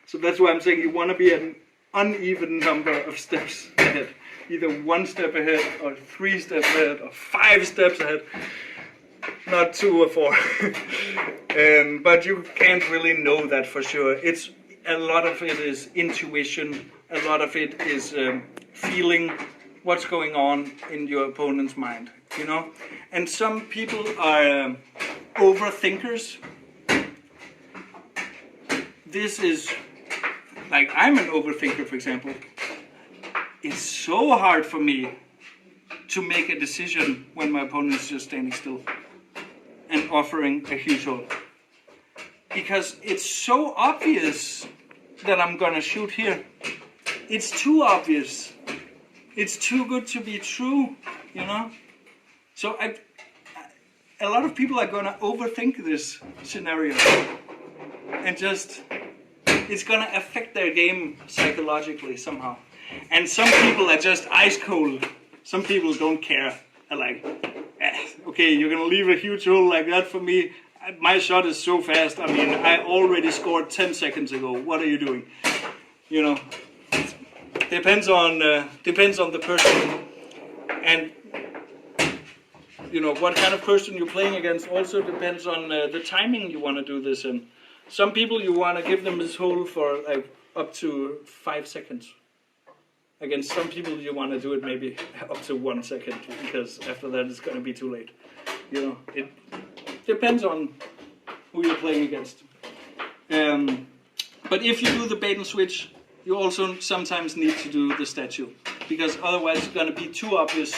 So that's why I'm saying you want to be an uneven number of steps ahead. Either 1 step ahead, or 3 steps ahead, or 5 steps ahead. Not 2 or 4. But you can't really know that for sure. It's a lot of it is intuition. A lot of it is feeling what's going on in your opponent's mind, you know. And some people are overthinkers. This is, like, I'm an overthinker, for example. It's so hard for me to make a decision when my opponent is just standing still and offering a huge hole. Because it's so obvious that I'm gonna shoot here. It's too obvious. It's too good to be true, you know? So a lot of people are gonna overthink this scenario. And just, it's gonna affect their game psychologically somehow. And some people are just ice cold. Some people don't care. They're like, okay, you're gonna leave a huge hole like that for me. My shot is so fast. I mean, I already scored 10 seconds ago. What are you doing? You know, depends on the person, and you know what kind of person you're playing against. Also depends on the timing you want to do this in. Some people you want to give them this hole for like up to 5 seconds. Against some people you want to do it maybe up to 1 second, because after that it's going to be too late. You know, it depends on who you're playing against. But if you do the bait and switch, you also sometimes need to do the statue, because otherwise it's going to be too obvious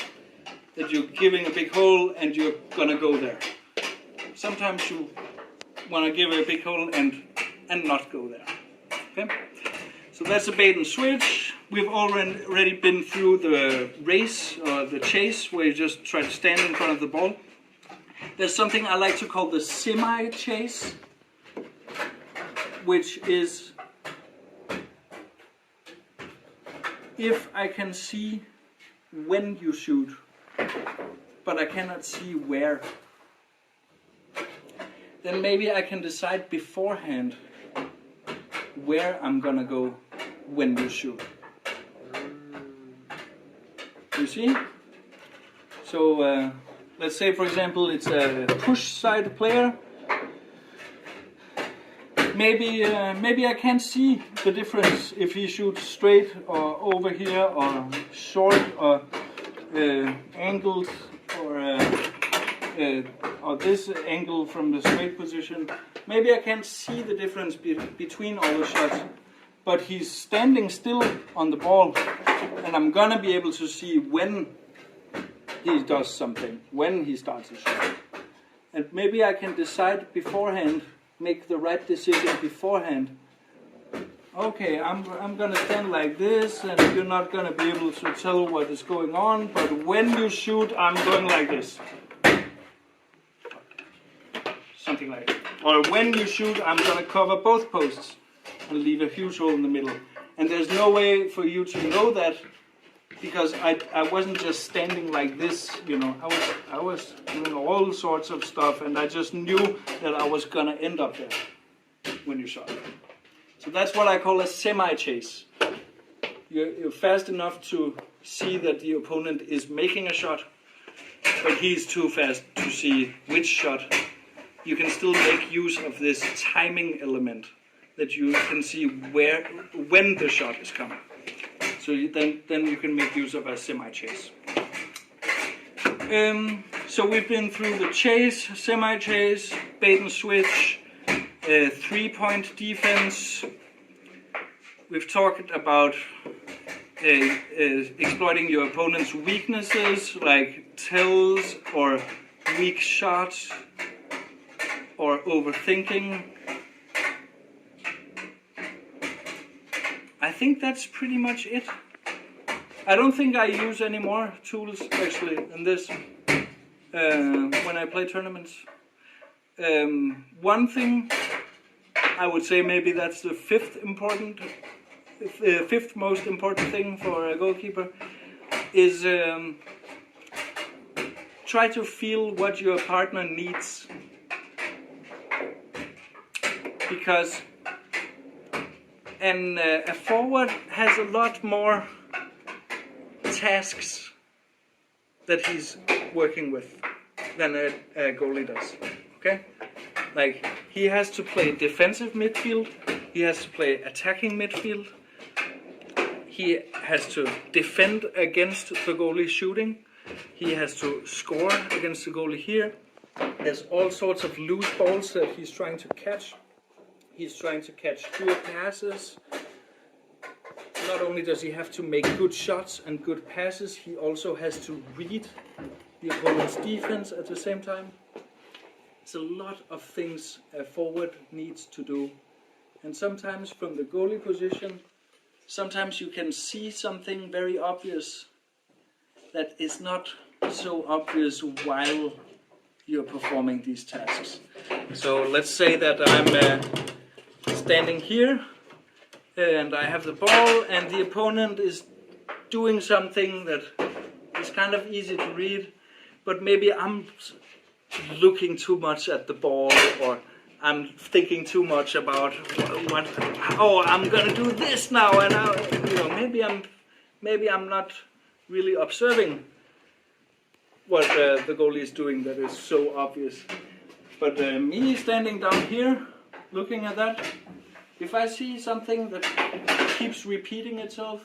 that you're giving a big hole and you're going to go there. Sometimes you want to give a big hole and not go there. Okay? So that's a bait and switch. We've already been through the race or the chase, where you just try to stand in front of the ball. There's something I like to call the semi-chase, which is if I can see when you shoot, but I cannot see where, then maybe I can decide beforehand where I'm gonna go when you shoot. You see? So let's say, for example, it's a push side player. Maybe I can't see the difference if he shoots straight or over here or short or angled or this angle from the straight position. Maybe I can't see the difference between all the shots, but he's standing still on the ball, and I'm gonna be able to see when he does something, when he starts a shot. And maybe I can decide beforehand, make the right decision beforehand. Okay, I'm gonna stand like this, and you're not gonna be able to tell what is going on, but when you shoot, I'm going like this. Something like that. Or when you shoot, I'm gonna cover both posts and leave a huge hole in the middle. And there's no way for you to know that, because I wasn't just standing like this, you know. I was doing all sorts of stuff, and I just knew that I was gonna end up there when you shot. So that's what I call a semi-chase. You're fast enough to see that the opponent is making a shot, but he's too fast to see which shot. You can still make use of this timing element, that you can see when the shot is coming. So then you can make use of a semi-chase. So we've been through the chase, semi-chase, bait and switch, 3-point defense. We've talked about exploiting your opponent's weaknesses, like tells or weak shots or overthinking. I think that's pretty much it. I don't think I use any more tools actually in this when I play tournaments. One thing I would say, maybe that's the fifth most important thing for a goalkeeper, is try to feel what your partner needs. Because a forward has a lot more tasks that he's working with than a goalie does. Okay? Like, he has to play defensive midfield, he has to play attacking midfield, he has to defend against the goalie shooting. He has to score against the goalie here. There's all sorts of loose balls that he's trying to catch. He's trying to catch good passes. Not only does he have to make good shots and good passes, he also has to read the opponent's defense at the same time. It's a lot of things a forward needs to do. And sometimes from the goalie position, sometimes you can see something very obvious that is not so obvious while you're performing these tasks. So let's say that I'm standing here and I have the ball and the opponent is doing something that is kind of easy to read, but maybe I'm looking too much at the ball, or I'm thinking too much about I'm gonna do this now, and maybe I'm not really observing what the goalie is doing that is so obvious. But me standing down here, looking at that, if I see something that keeps repeating itself,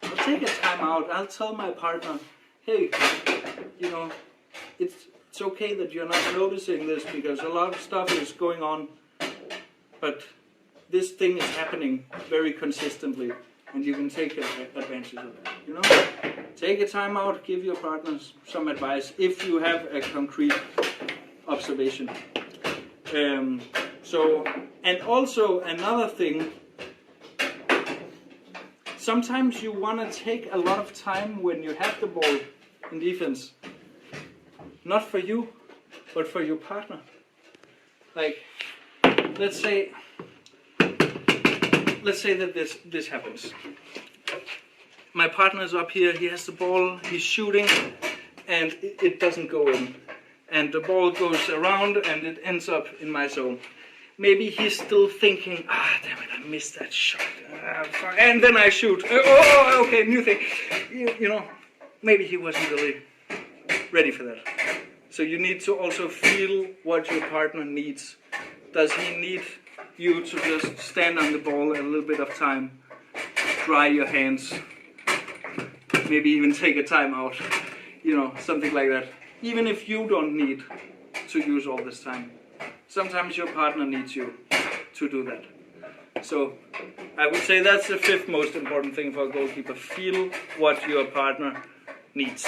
I'll take a time out. I'll tell my partner, hey, it's okay that you're not noticing this because a lot of stuff is going on, but this thing is happening very consistently, and you can take advantage of it. Take a time out, give your partners some advice if you have a concrete observation. And also another thing, sometimes you want to take a lot of time when you have the ball in defense. Not for you, but for your partner. Like, let's say that this happens. My partner is up here, he has the ball, he's shooting, and it doesn't go in. And the ball goes around and it ends up in my zone. Maybe he's still thinking, damn it, I missed that shot. And then I shoot. Okay, new thing. Maybe he wasn't really ready for that. So you need to also feel what your partner needs. Does he need you to just stand on the ball a little bit of time, dry your hands, maybe even take a time out, something like that. Even if you don't need to use all this time, sometimes your partner needs you to do that. So I would say that's the fifth most important thing for a goalkeeper. Feel what your partner needs.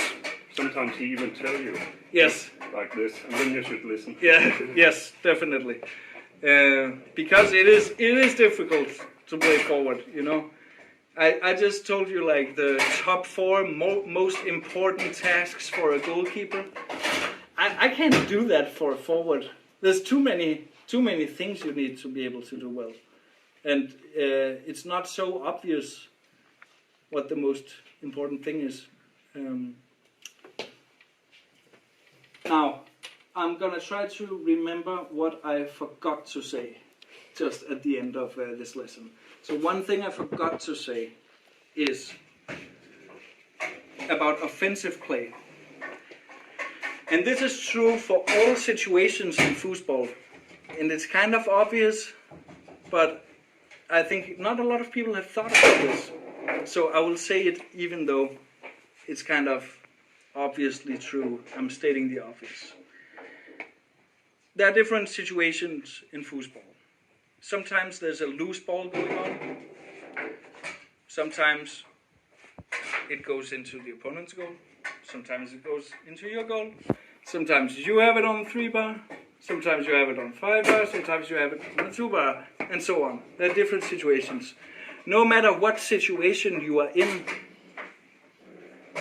Sometimes he even tell you. Yes. Like this, and then you should listen. Yeah. Yes, definitely. Because it is difficult to play forward. I just told you like the top 4 most important tasks for a goalkeeper. I can't do that for a forward. There's too many things you need to be able to do well, and it's not so obvious what the most important thing is. Now, I'm gonna try to remember what I forgot to say just at the end of this lesson. So one thing I forgot to say is about offensive play. And this is true for all situations in foosball. And it's kind of obvious, but I think not a lot of people have thought about this. So I will say it even though it's kind of obviously true. I'm stating the obvious. There are different situations in foosball. Sometimes there's a loose ball going on. Sometimes it goes into the opponent's goal. Sometimes it goes into your goal. Sometimes you have it on the 3-bar. Sometimes you have it on 5-bar. Sometimes you have it on the 2-bar. And so on. There are different situations. No matter what situation you are in,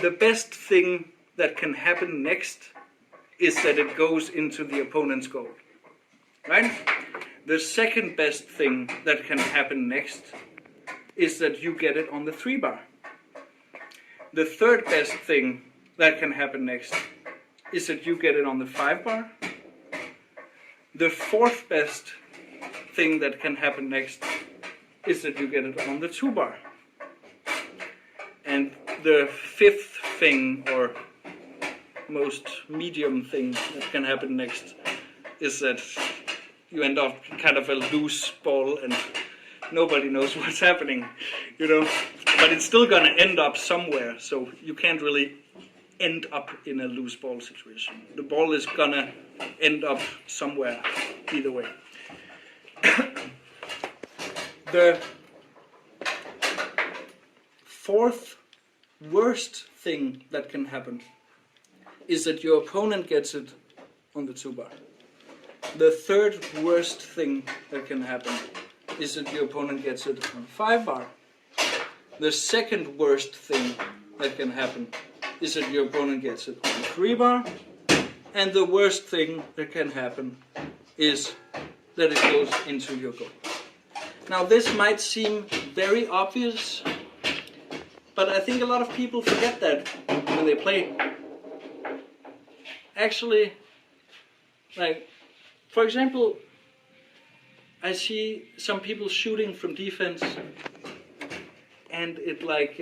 the best thing that can happen next is that it goes into the opponent's goal. Right? The second best thing that can happen next is that you get it on the 3-bar. The third best thing that can happen next is that you get it on the 5-bar. The fourth best thing that can happen next is that you get it on the 2-bar. And the fifth thing, or most medium thing that can happen next, is that you end up kind of a loose ball and nobody knows what's happening, but it's still gonna end up somewhere. So you can't really end up in a loose ball situation. The ball is gonna end up somewhere either way. The fourth worst thing that can happen is that your opponent gets it on the 2 bar. The third worst thing that can happen is that your opponent gets it on 5 bar. The second worst thing that can happen is that your opponent gets it on 3 bar. And the worst thing that can happen is that it goes into your goal. Now this might seem very obvious, but I think a lot of people forget that when they play. Actually, like, for example, I see some people shooting from defense and it like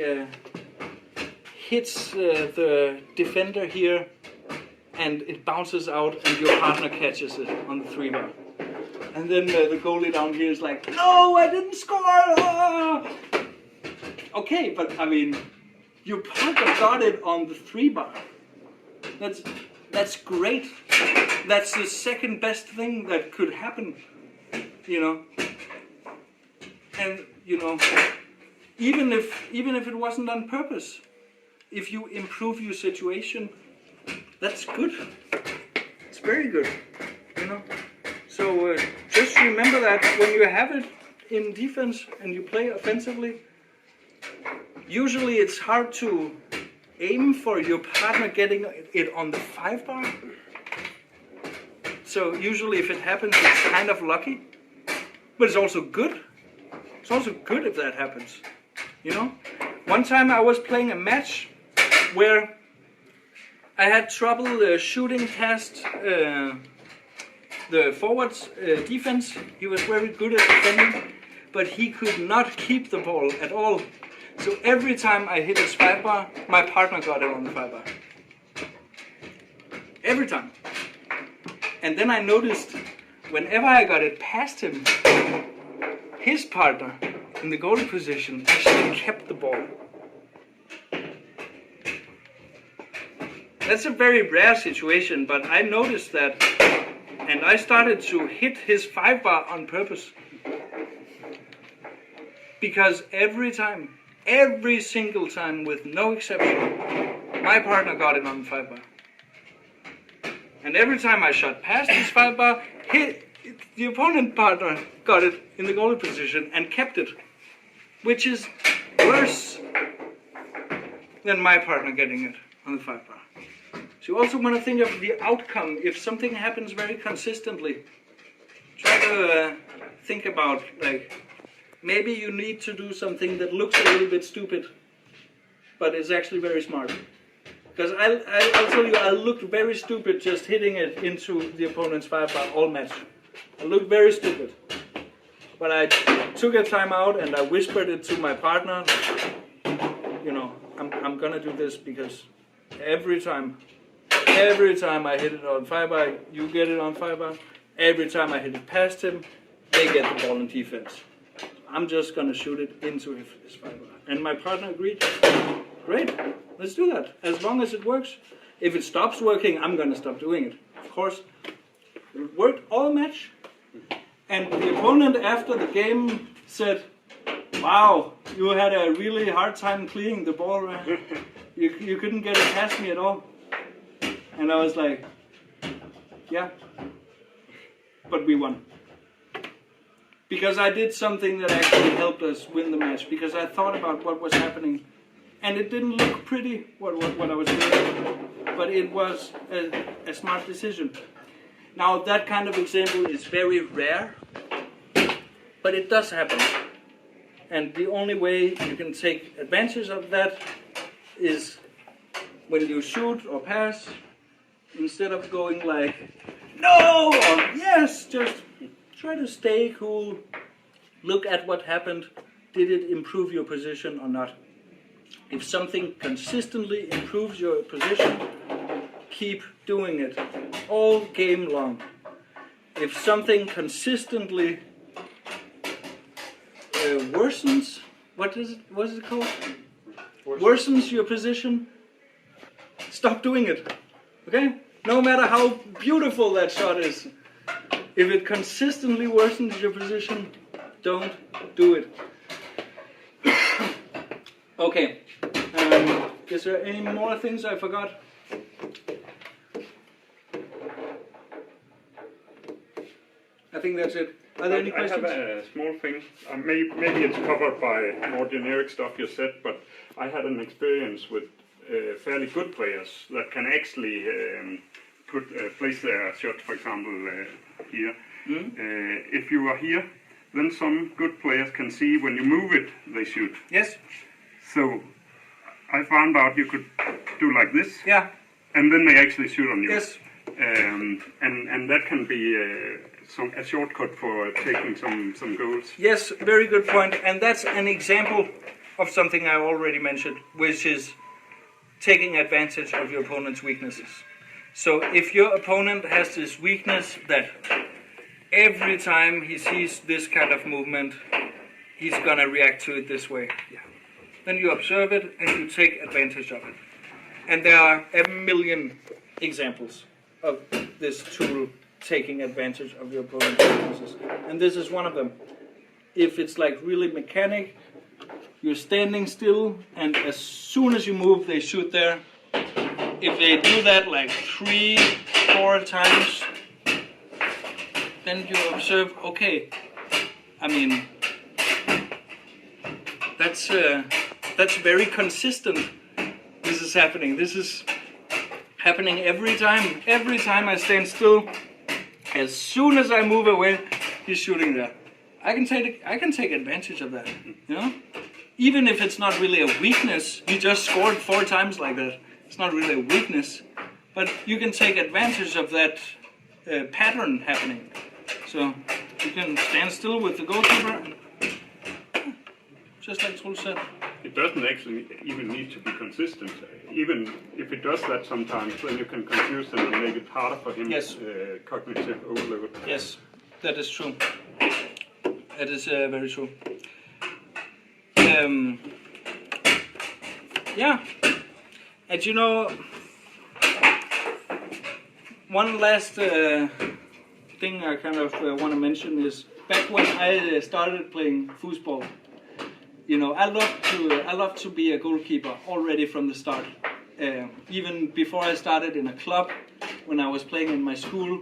hits the defender here and it bounces out and your partner catches it on the 3 bar. And then the goalie down here is like, no, I didn't score! Ah! Okay, but I mean, your partner got it on the 3 bar. That's great. That's the second best thing that could happen, you know. And you know, even if it wasn't on purpose, if you improve your situation, that's good. It's very good, you know. So just remember that when you have it in defense and you play offensively, usually it's hard to aim for your partner getting it on the 5 bar. So usually if it happens, it's kind of lucky, but it's also good. It's also good if that happens, you know. One time I was playing a match where I had trouble shooting past the forward's defense. He was very good at defending, but he could not keep the ball at all. So every time I hit his 5 bar, my partner got it on the 5 bar. Every time. And then I noticed whenever I got it past him, his partner in the goalie position actually kept the ball. That's a very rare situation, but I noticed that and I started to hit his 5 bar on purpose. Because every single time with no exception, my partner got it on the 5 bar. And every time I shot past his 5 bar, the opponent partner got it in the goalie position and kept it. Which is worse than my partner getting it on the 5 bar. So you also want to think of the outcome. If something happens very consistently, try to think about, like, maybe you need to do something that looks a little bit stupid, but is actually very smart. Because I'll tell you, I looked very stupid just hitting it into the opponent's 5 bar all match. I looked very stupid. But I took a time out and I whispered it to my partner. You know, I'm gonna do this because every time I hit it on 5 bar, you get it on 5 bar. Every time I hit it past him, they get the ball in defense. I'm just gonna shoot it into his 5 bar. And my partner agreed. Great, let's do that. As long as it works. If it stops working, I'm gonna stop doing it. Of course, it worked all match. And the opponent after the game said, wow, you had a really hard time clearing the ball. You couldn't get it past me at all. And I was like, yeah, but we won. Because I did something that actually helped us win the match. Because I thought about what was happening. And it didn't look pretty, what I was doing. But it was a smart decision. Now that kind of example is very rare. But it does happen. And the only way you can take advantage of that is when you shoot or pass, instead of going like, no, or yes, just try to stay cool. Look at what happened. Did it improve your position or not? If something consistently improves your position, keep doing it all game long. If something consistently worsens what is it called? Worsens your position. Stop doing it. Okay? No matter how beautiful that shot is, if it consistently worsens your position, don't do it. Okay. Is there any more things I forgot? I think that's it. Are there any questions? I have a small thing. Maybe it's covered by more generic stuff you said, but I had an experience with fairly good players that can actually place their shot, for example, here. If you are here, then some good players can see when you move it, they shoot. Yes. So I found out you could do like this, Yeah. and then they actually shoot on you. Yes. And that can be a shortcut for taking some goals. Yes, very good point. And that's an example of something I already mentioned, which is taking advantage of your opponent's weaknesses. So if your opponent has this weakness that every time he sees this kind of movement, he's gonna react to it this way. Yeah. Then you observe it and you take advantage of it. And there are a million examples of this tool taking advantage of your opponent's weaknesses. And this is one of them. If it's like really mechanic, you're standing still, and as soon as you move, they shoot there. If they do that like 3-4 times, then you observe, okay, I mean, that's very consistent. This is happening. This is happening every time. Every time I stand still, as soon as I move away, he's shooting there. I can take advantage of that, you know? Even if it's not really a weakness, he just scored 4 times like that. It's not really a weakness, but you can take advantage of that pattern happening. So you can stand still with the goalkeeper, just like Truls said. It doesn't actually even need to be consistent. Even if it does that sometimes, then you can confuse him and make it harder for him. Yes. Cognitive overload. Yes, that is true. That is very true. Yeah, and you know, one last thing I kind of want to mention is back when I started playing foosball. You know, I love to be a goalkeeper already from the start. Even before I started in a club, when I was playing in my school,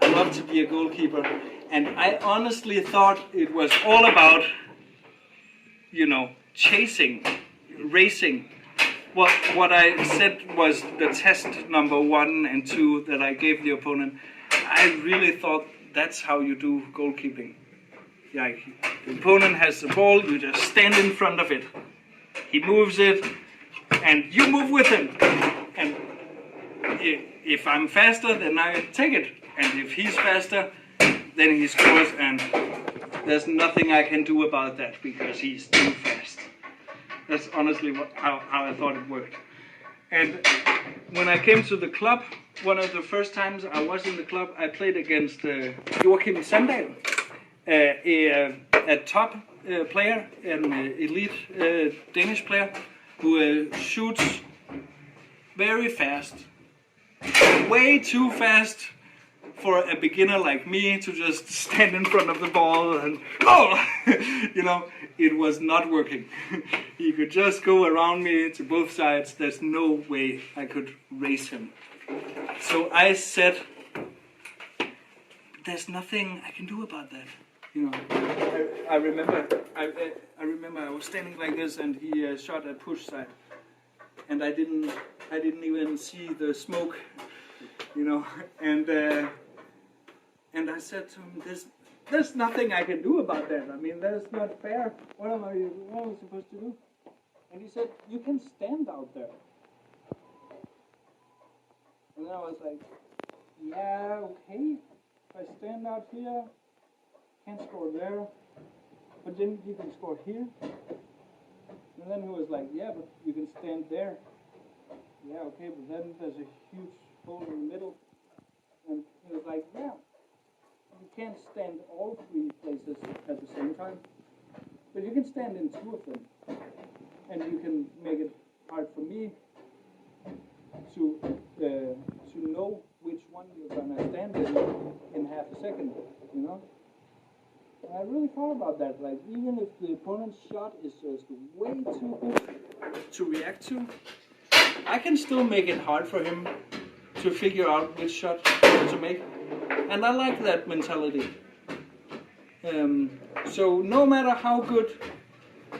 I loved to be a goalkeeper. And I honestly thought it was all about, you know, chasing, racing. What I said was the test number 1 and 2 that I gave the opponent. I really thought that's how you do goalkeeping. Like, the opponent has the ball, you just stand in front of it. He moves it, and you move with him. And if I'm faster, then I take it. And if he's faster, then he scores, and there's nothing I can do about that because he's too fast. That's honestly how I thought it worked. And when I came to the club, one of the first times I was in the club, I played against Joachim Sandal, a top player, an elite Danish player, who shoots very fast, way too fast for a beginner like me to just stand in front of the ball and, oh, you know, it was not working. He could just go around me to both sides. There's no way I could race him. So I said, there's nothing I can do about that. You know, I remember I was standing like this, and he shot a push side, and I didn't even see the smoke, you know, and I said to him, there's nothing I can do about that. I mean, that's not fair. What am I supposed to do? And he said, you can stand out there. And then I was like, yeah, okay. If I stand out here, can't score there, but then you can score here. And then he was like, yeah, but you can stand there. Yeah, okay, but then there's a huge hole in the middle. And he was like, yeah, you can't stand all 3 places at the same time. But you can stand in two of them, and you can make it hard for me to know which one you're gonna stand in half a second, you know. And I really thought about that. Like, even if the opponent's shot is just way too good to react to, I can still make it hard for him to figure out which shot to make. And I like that mentality. So no matter how good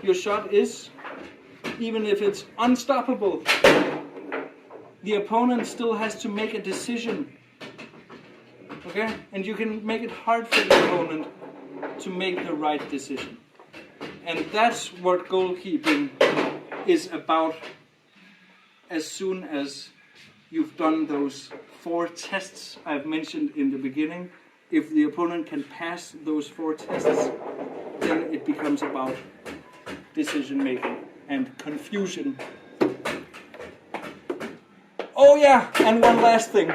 your shot is, even if it's unstoppable, the opponent still has to make a decision. Okay? And you can make it hard for the opponent to make the right decision. And that's what goalkeeping is about. As soon as you've done those 4 tests I've mentioned in the beginning, if the opponent can pass those 4 tests, then it becomes about decision making and confusion. Oh yeah, and one last thing.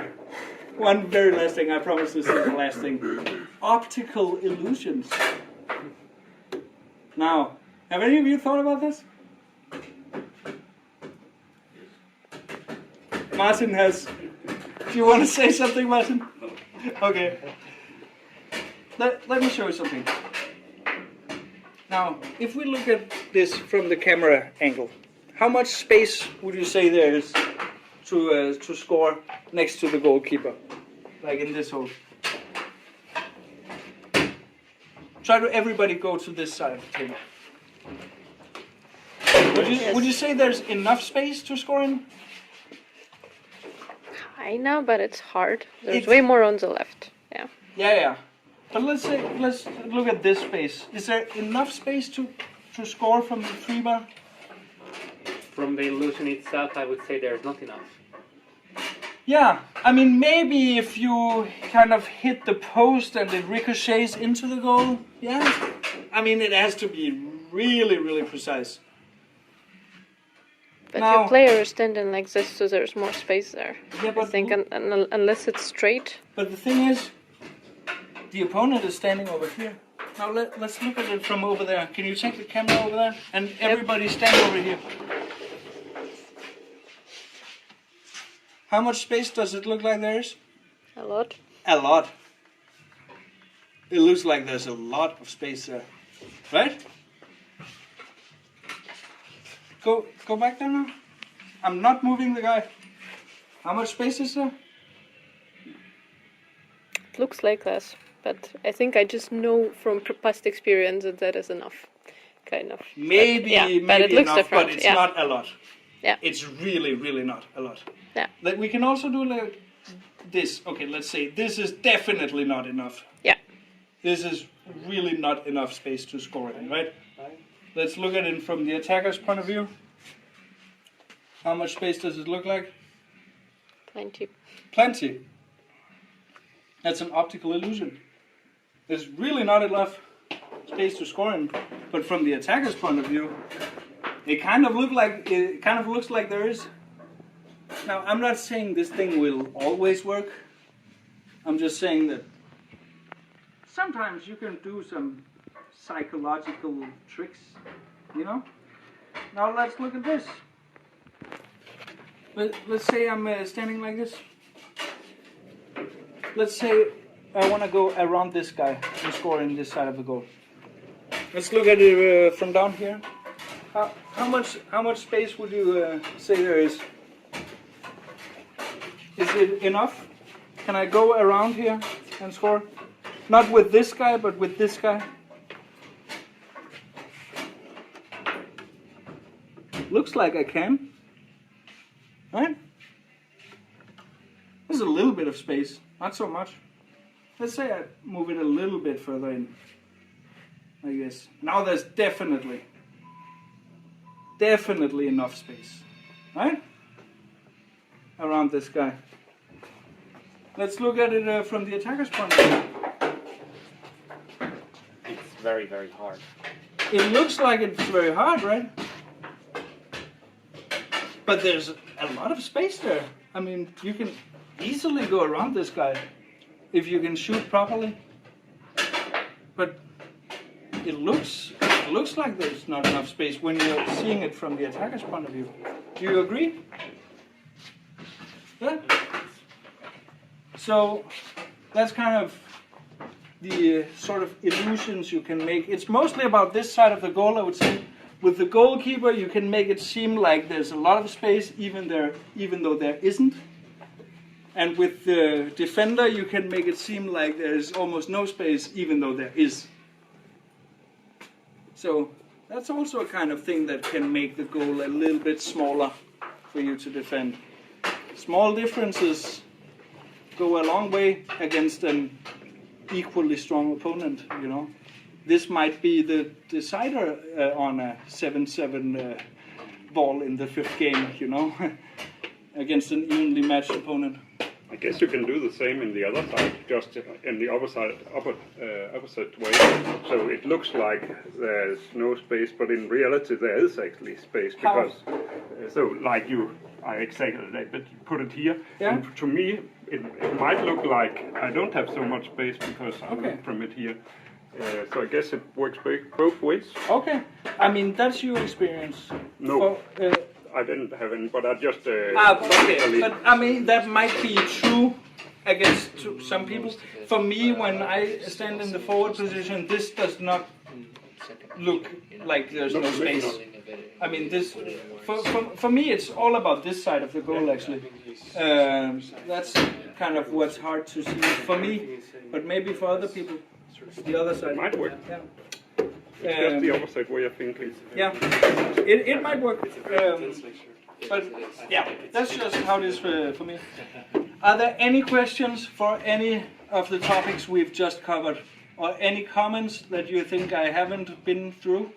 One very last thing, I promise this is the last thing. Optical illusions. Now, have any of you thought about this? Martin has. Do you want to say something, Martin? No. Okay. Let me show you something. Now, if we look at this from the camera angle, how much space would you say there is to score next to the goalkeeper? Like in this hole. Try to everybody go to this side of the table. Would you say there's enough space to score in? I know, but it's hard. There's way more on the left. Yeah. Yeah. But let's look at this space. Is there enough space to score from the 3-bar? From the illusion itself, I would say there's not enough. Yeah, I mean, maybe if you kind of hit the post and it ricochets into the goal, yeah. I mean, it has to be really, really precise. But Now- your player is standing like this, so there's more space there. Yeah, I but think, unless it's straight. But the thing is, the opponent is standing over here. Now let's look at it from over there. Can you take the camera over there? And everybody stand over here. How much space does it look like there is? A lot. A lot. It looks like there's a lot of space there. Right? Go back there now. I'm not moving the guy. How much space is there? It looks like this, but I think I just know from past experience that that is enough, kind of. Maybe, but, yeah, maybe but it looks enough, different. but it's Yeah. not a lot. Yeah. It's really, really not a lot. Yeah. Like, we can also do like this. Okay, let's say this is definitely not enough. Yeah. This is really not enough space to score in, right? Let's look at it from the attacker's point of view. How much space does it look like? Plenty. Plenty. That's an optical illusion. There's really not enough space to score in, but from the attacker's point of view, it kind of looks like there is. Now, I'm not saying this thing will always work. I'm just saying that sometimes you can do some psychological tricks, you know? Now let's look at this. Let's say I'm standing like this. Let's say I want to go around this guy and score in this side of the goal. Let's look at it from down here. How much space would you say there is? Is it enough? Can I go around here and score? Not with this guy, but with this guy. Looks like I can. Right? There's a little bit of space, not so much. Let's say I move it a little bit further in, like this. Now there's definitely enough space, right? Around this guy. Let's look at it from the attacker's point of view. It's very, very hard. It looks like it's very hard, right? But there's a lot of space there. I mean, you can easily go around this guy if you can shoot properly. But it looks it looks like there's not enough space when you're seeing it from the attacker's point of view. Do you agree? Yeah? So that's kind of the sort of illusions you can make. It's mostly about this side of the goal, I would say. With the goalkeeper, you can make it seem like there's a lot of space, even though there isn't. And with the defender, you can make it seem like there's almost no space, even though there is. So that's also a kind of thing that can make the goal a little bit smaller for you to defend. Small differences go a long way against an equally strong opponent, you know. This might be the decider on a 7-7 ball in the 5th game, you know, against an evenly matched opponent. I guess you can do the same in the other side, just in the opposite way. So it looks like there's no space, but in reality there is actually space, because so like I exaggerated that, but you put it here, Yeah. and to me it might look like I don't have so much space because I look from it here. So I guess it works both ways. Okay, I mean that's your experience. No. I didn't have any, but I just... Okay, but I mean, that might be true against some people. For me, when I stand in the forward position, this does not look like there's no space. I mean, this, for me, it's all about this side of the goal, actually. That's kind of what's hard to see for me, but maybe for other people, the other side. It might work. Yeah. It's just the opposite way of thinking. Yeah, it might work, but yeah, that's just how it is for me. Are there any questions for any of the topics we've just covered, or any comments that you think I haven't been through?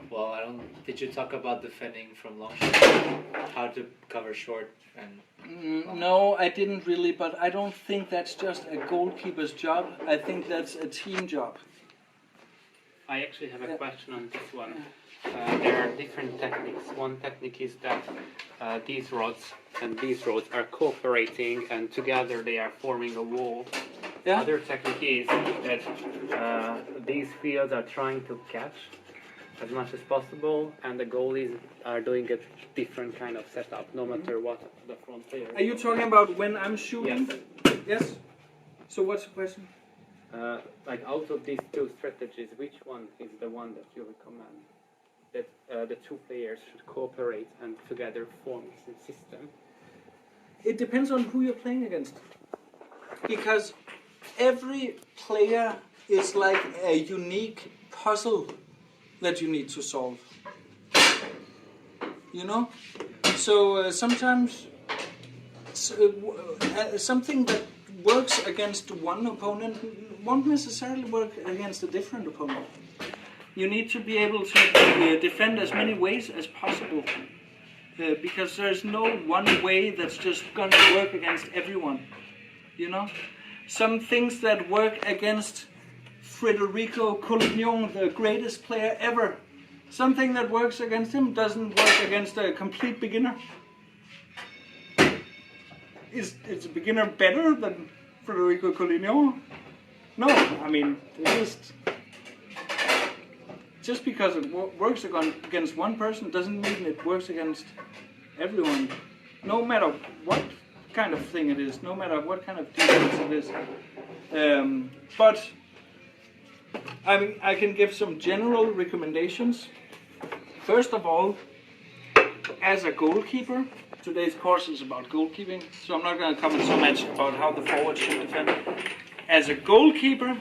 Well, I don't. Did you talk about defending from long shot? How to cover short and? No, I didn't really, but I don't think that's just a goalkeeper's job. I think that's a team job. I actually have a question on this one. There are different techniques. One technique is that these rods and these rods are cooperating, and together they are forming a wall. Yeah. Other technique is that these fields are trying to catch as much as possible, and the goalies are doing a different kind of setup, no matter what the front player. Are you talking about when I'm shooting? Yes. Yes. So what's the question? Like out of these two strategies, which one is the one that you recommend? That the two players should cooperate and together form a system? It depends on who you're playing against. Because every player is like a unique puzzle that you need to solve. You know? So sometimes something that works against one opponent won't necessarily work against a different opponent. You need to be able to defend as many ways as possible. Because there's no one way that's just going to work against everyone. You know? Some things that work against Federico Collignon, the greatest player ever, something that works against him doesn't work against a complete beginner. Is a beginner better than Federico Collignon? No, I mean, just because it works against one person doesn't mean it works against everyone. No matter what kind of thing it is, no matter what kind of defense it is. But I mean, I can give some general recommendations. First of all, as a goalkeeper, today's course is about goalkeeping, so I'm not going to comment so much about how the forward should defend. As a goalkeeper,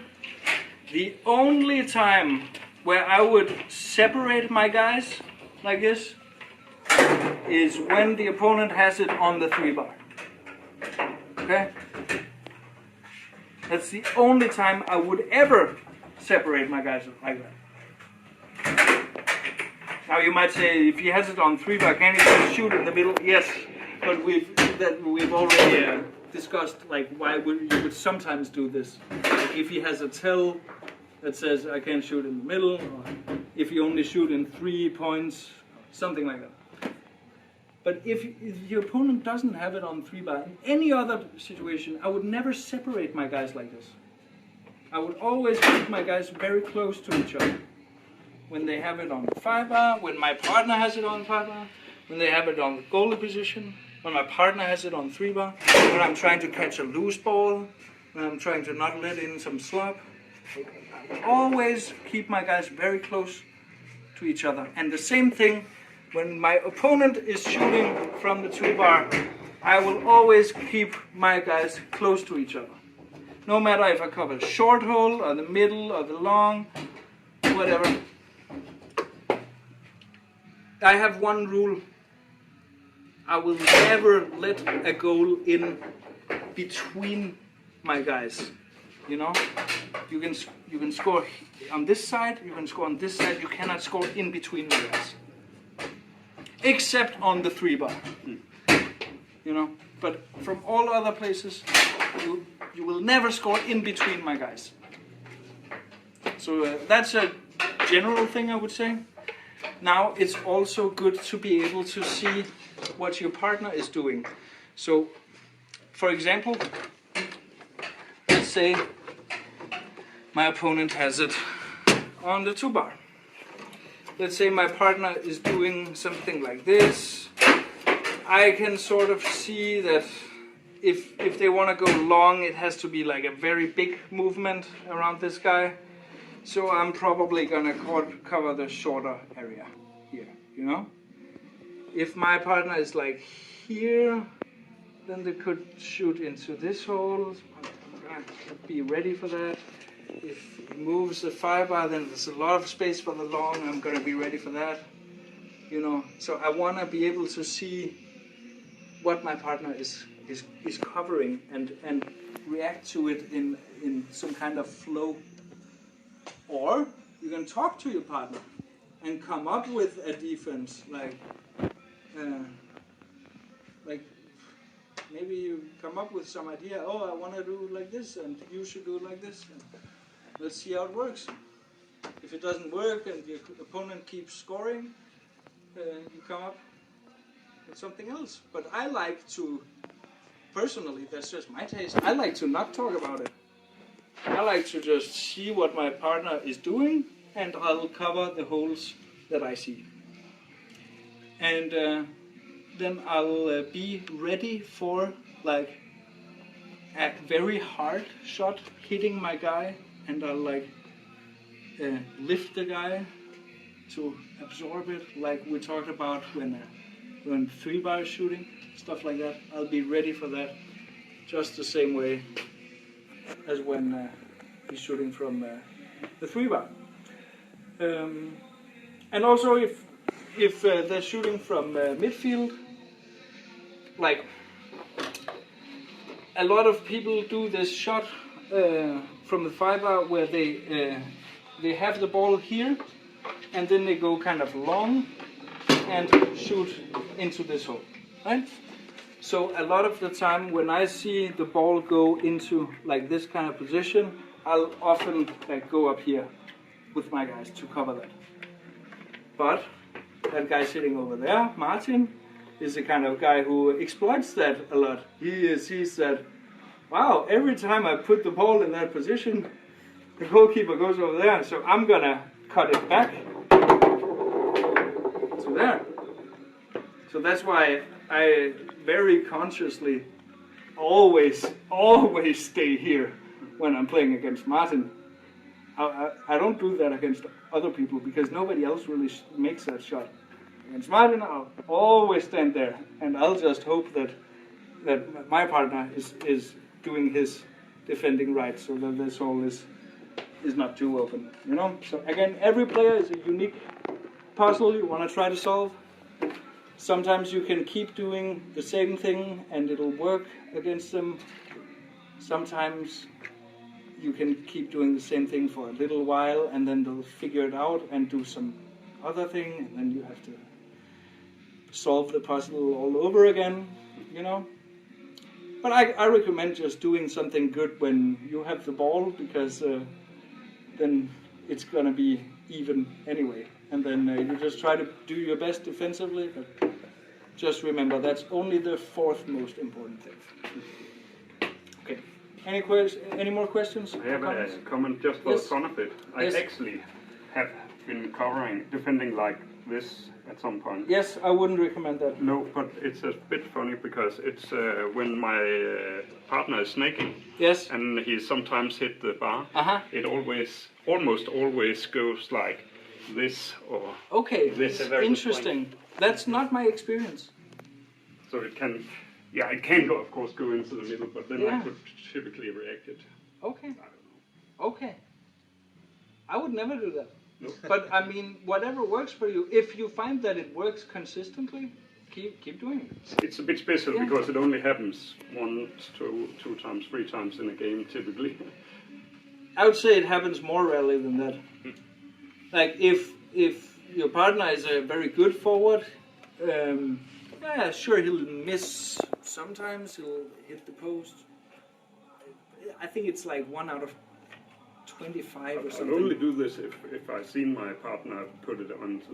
the only time where I would separate my guys like this is when the opponent has it on the 3-bar. Okay? That's the only time I would ever separate my guys like that. Now you might say, if he has it on 3-bar, can he just shoot in the middle? Yes, but we've already discussed like why you would sometimes do this. Like if he has a tell that says I can't shoot in the middle, or if you only shoot in 3 points, something like that. But if your opponent doesn't have it on 3-bar, in any other situation, I would never separate my guys like this. I would always keep my guys very close to each other. When they have it on the 5-bar, when my partner has it on 5-bar, when they have it on the goalie position, when my partner has it on 3-bar, when I'm trying to catch a loose ball, when I'm trying to not let in some slop. I always keep my guys very close to each other. And the same thing when my opponent is shooting from the 2-bar, I will always keep my guys close to each other. No matter if I cover the short hole or the middle or the long, whatever. I have one rule. I will never let a goal in between my guys. You know, you can score on this side, you can score on this side. You cannot score in between my guys, except on the 3-bar. You know, but from all other places, you will never score in between my guys. So that's a general thing, I would say. Now it's also good to be able to see what your partner is doing. So, for example, let's say my opponent has it on the 2-bar. Let's say my partner is doing something like this. I can sort of see that if they want to go long, it has to be like a very big movement around this guy. So I'm probably gonna cover the shorter area here, you know? If my partner is like here, then they could shoot into this hole. I'm gonna be ready for that. If he moves the 5-bar, then there's a lot of space for the long. I'm gonna be ready for that, you know? So I wanna be able to see what my partner is covering and react to it in some kind of flow. Or you can talk to your partner and come up with a defense, like maybe you come up with some idea. Oh, I want to do it like this, and you should do it like this. And let's see how it works. If it doesn't work and your opponent keeps scoring, you come up with something else. But I like to, personally, that's just my taste. I like to not talk about it. I like to just see what my partner is doing, and I'll cover the holes that I see. And then I'll be ready for like a very hard shot hitting my guy, and I'll like lift the guy to absorb it, like we talked about when 3-bar is shooting, stuff like that. I'll be ready for that, just the same way as when he's shooting from the 3-bar. And also if they're shooting from midfield, like a lot of people do this shot from the 5-bar where they have the ball here and then they go kind of long and shoot into this hole, right? So a lot of the time when I see the ball go into like this kind of position, I'll often like go up here with my guys to cover that. But that guy sitting over there, Martin, is the kind of guy who exploits that a lot. He sees that, wow, every time I put the ball in that position, the goalkeeper goes over there, so I'm gonna cut it back to there. So that's why I very consciously always stay here when I'm playing against Martin. I don't do that against other people because nobody else really makes that shot. Against Martin, I'll always stand there, and I'll just hope that my partner is doing his defending right, so that this hole is not too open. You know. So again, every player is a unique puzzle you want to try to solve. Sometimes you can keep doing the same thing and it'll work against them. Sometimes you can keep doing the same thing for a little while and then they'll figure it out and do some other thing, and then you have to solve the puzzle all over again, you know. But I recommend just doing something good when you have the ball, because then it's going to be even anyway. And then you just try to do your best defensively, but just remember that's only the fourth most important thing. Okay. Any more questions? I have comments? a comment just for Yes. the fun of it. I Yes. actually have been defending like this at some point. Yes, I wouldn't recommend that. No, but it's a bit funny because it's when my partner is snaking Yes. and he sometimes hit the bar. Uh-huh. It almost always goes like this or Okay, this. a very good interesting. That's not my experience. So it can, it can go, of course, go into the middle, but then Yeah. I could typically react it. Okay, I don't know. okay. I would never do that. No. But I mean, whatever works for you. If you find that it works consistently, keep doing it. It's a bit special Yeah. because it only happens once, two times, 3 times in a game typically. I would say it happens more rarely than that. Like if your partner is a very good forward, yeah, sure he'll miss sometimes. He'll hit the post. I think it's like 1 out of 25 or I'll something. only do this if I've seen my partner put it onto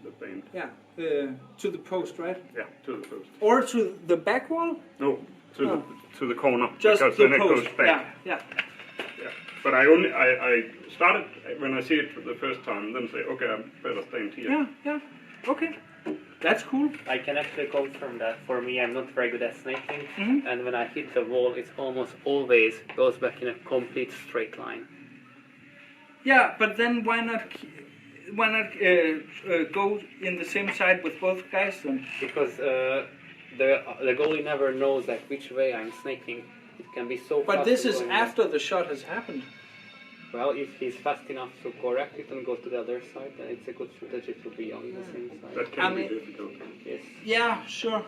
the band. Yeah, to the post, right? Yeah, to the post. Or to the back wall? No, to the corner Just because the then post. it goes back. Yeah. Yeah. But I started when I see it for the first time, then say, okay, I better stand here. Yeah. Okay. That's cool. I can actually confirm that for me, I'm not very good at snaking, Mhm. and when I hit the wall, it almost always goes back in a complete straight line. Yeah, but then why not go in the same side with both guys then? Because the goalie never knows like which way I'm snaking. It can be so. But fast this is going after the shot has happened. Well, if he's fast enough to correct it and go to the other side, then it's a good strategy to be on the same side. That can I be mean- difficult. Yes. Yeah, sure.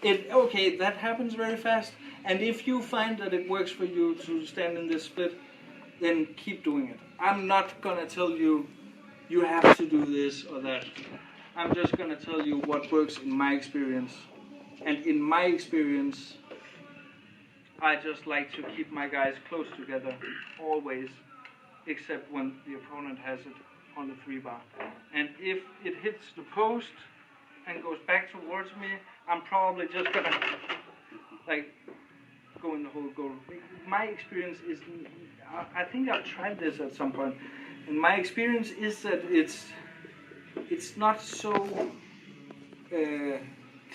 Okay, that happens very fast. And if you find that it works for you to stand in this split, then keep doing it. I'm not gonna tell you you have to do this or that. I'm just gonna tell you what works in my experience. And in my experience, I just like to keep my guys close together, always, except when the opponent has it on the 3-bar. And if it hits the post and goes back towards me, I'm probably just gonna go in the whole goal. My experience is, I think I've tried this at some point, and my experience is that it's not so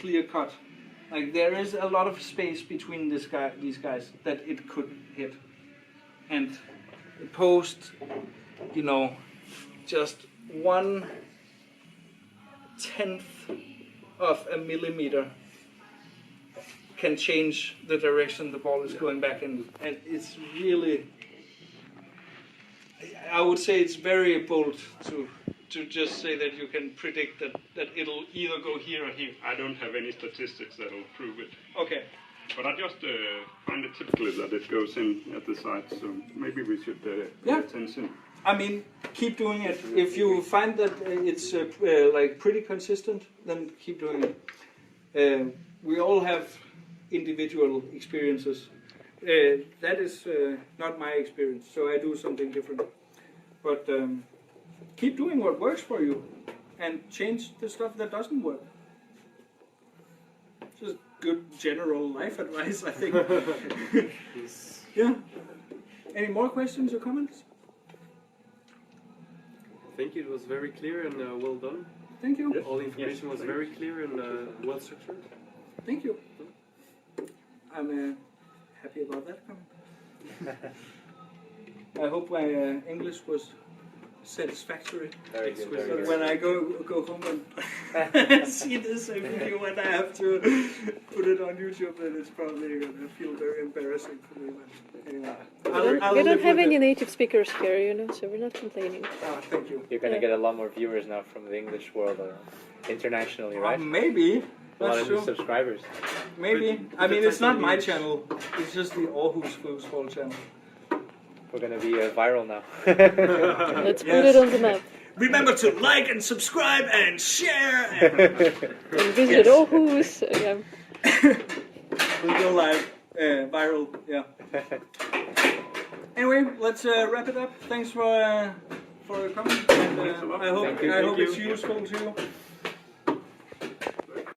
clear cut. Like there is a lot of space between these guys that it could hit, and the post, just 1/10 of a millimeter can change the direction the ball is going back in, and it's really, I would say it's very bold to just say that you can predict that it'll either go here or here. I don't have any statistics that will prove it. Okay. But I just find it typically that it goes in at the side, so maybe we should pay Yeah. attention. I mean, keep doing it. If you find that it's like pretty consistent, then keep doing it. We all have individual experiences. That is not my experience, so I do something different. But keep doing what works for you, and change the stuff that doesn't work. Just good general life advice, I think. Yeah. Any more questions or comments? I think it was very clear and well done. Thank you. All the information was very clear and well structured. Thank you. I'm happy about that comment. I hope my English was satisfactory. Very good. Very But good. when I go home and see this video and I have to put it on YouTube, then it's probably going to feel very embarrassing for me. But anyway, We don't have any native speakers here, so we're not complaining. Thank you. You're gonna Yeah. get a lot more viewers now from the English world or internationally, right? Maybe. A lot That's of new true. subscribers. Maybe. But I mean, the it's not title my is- channel. It's just the Aarhus Foosball channel. We're gonna be viral now. Let's put Yes. it on the map. Remember to like and subscribe and share. And visit Aarhus. Yeah. We'll go live, viral. Yeah. Anyway, let's wrap it up. Thanks for coming. And, I hope Thank you. it's useful to you.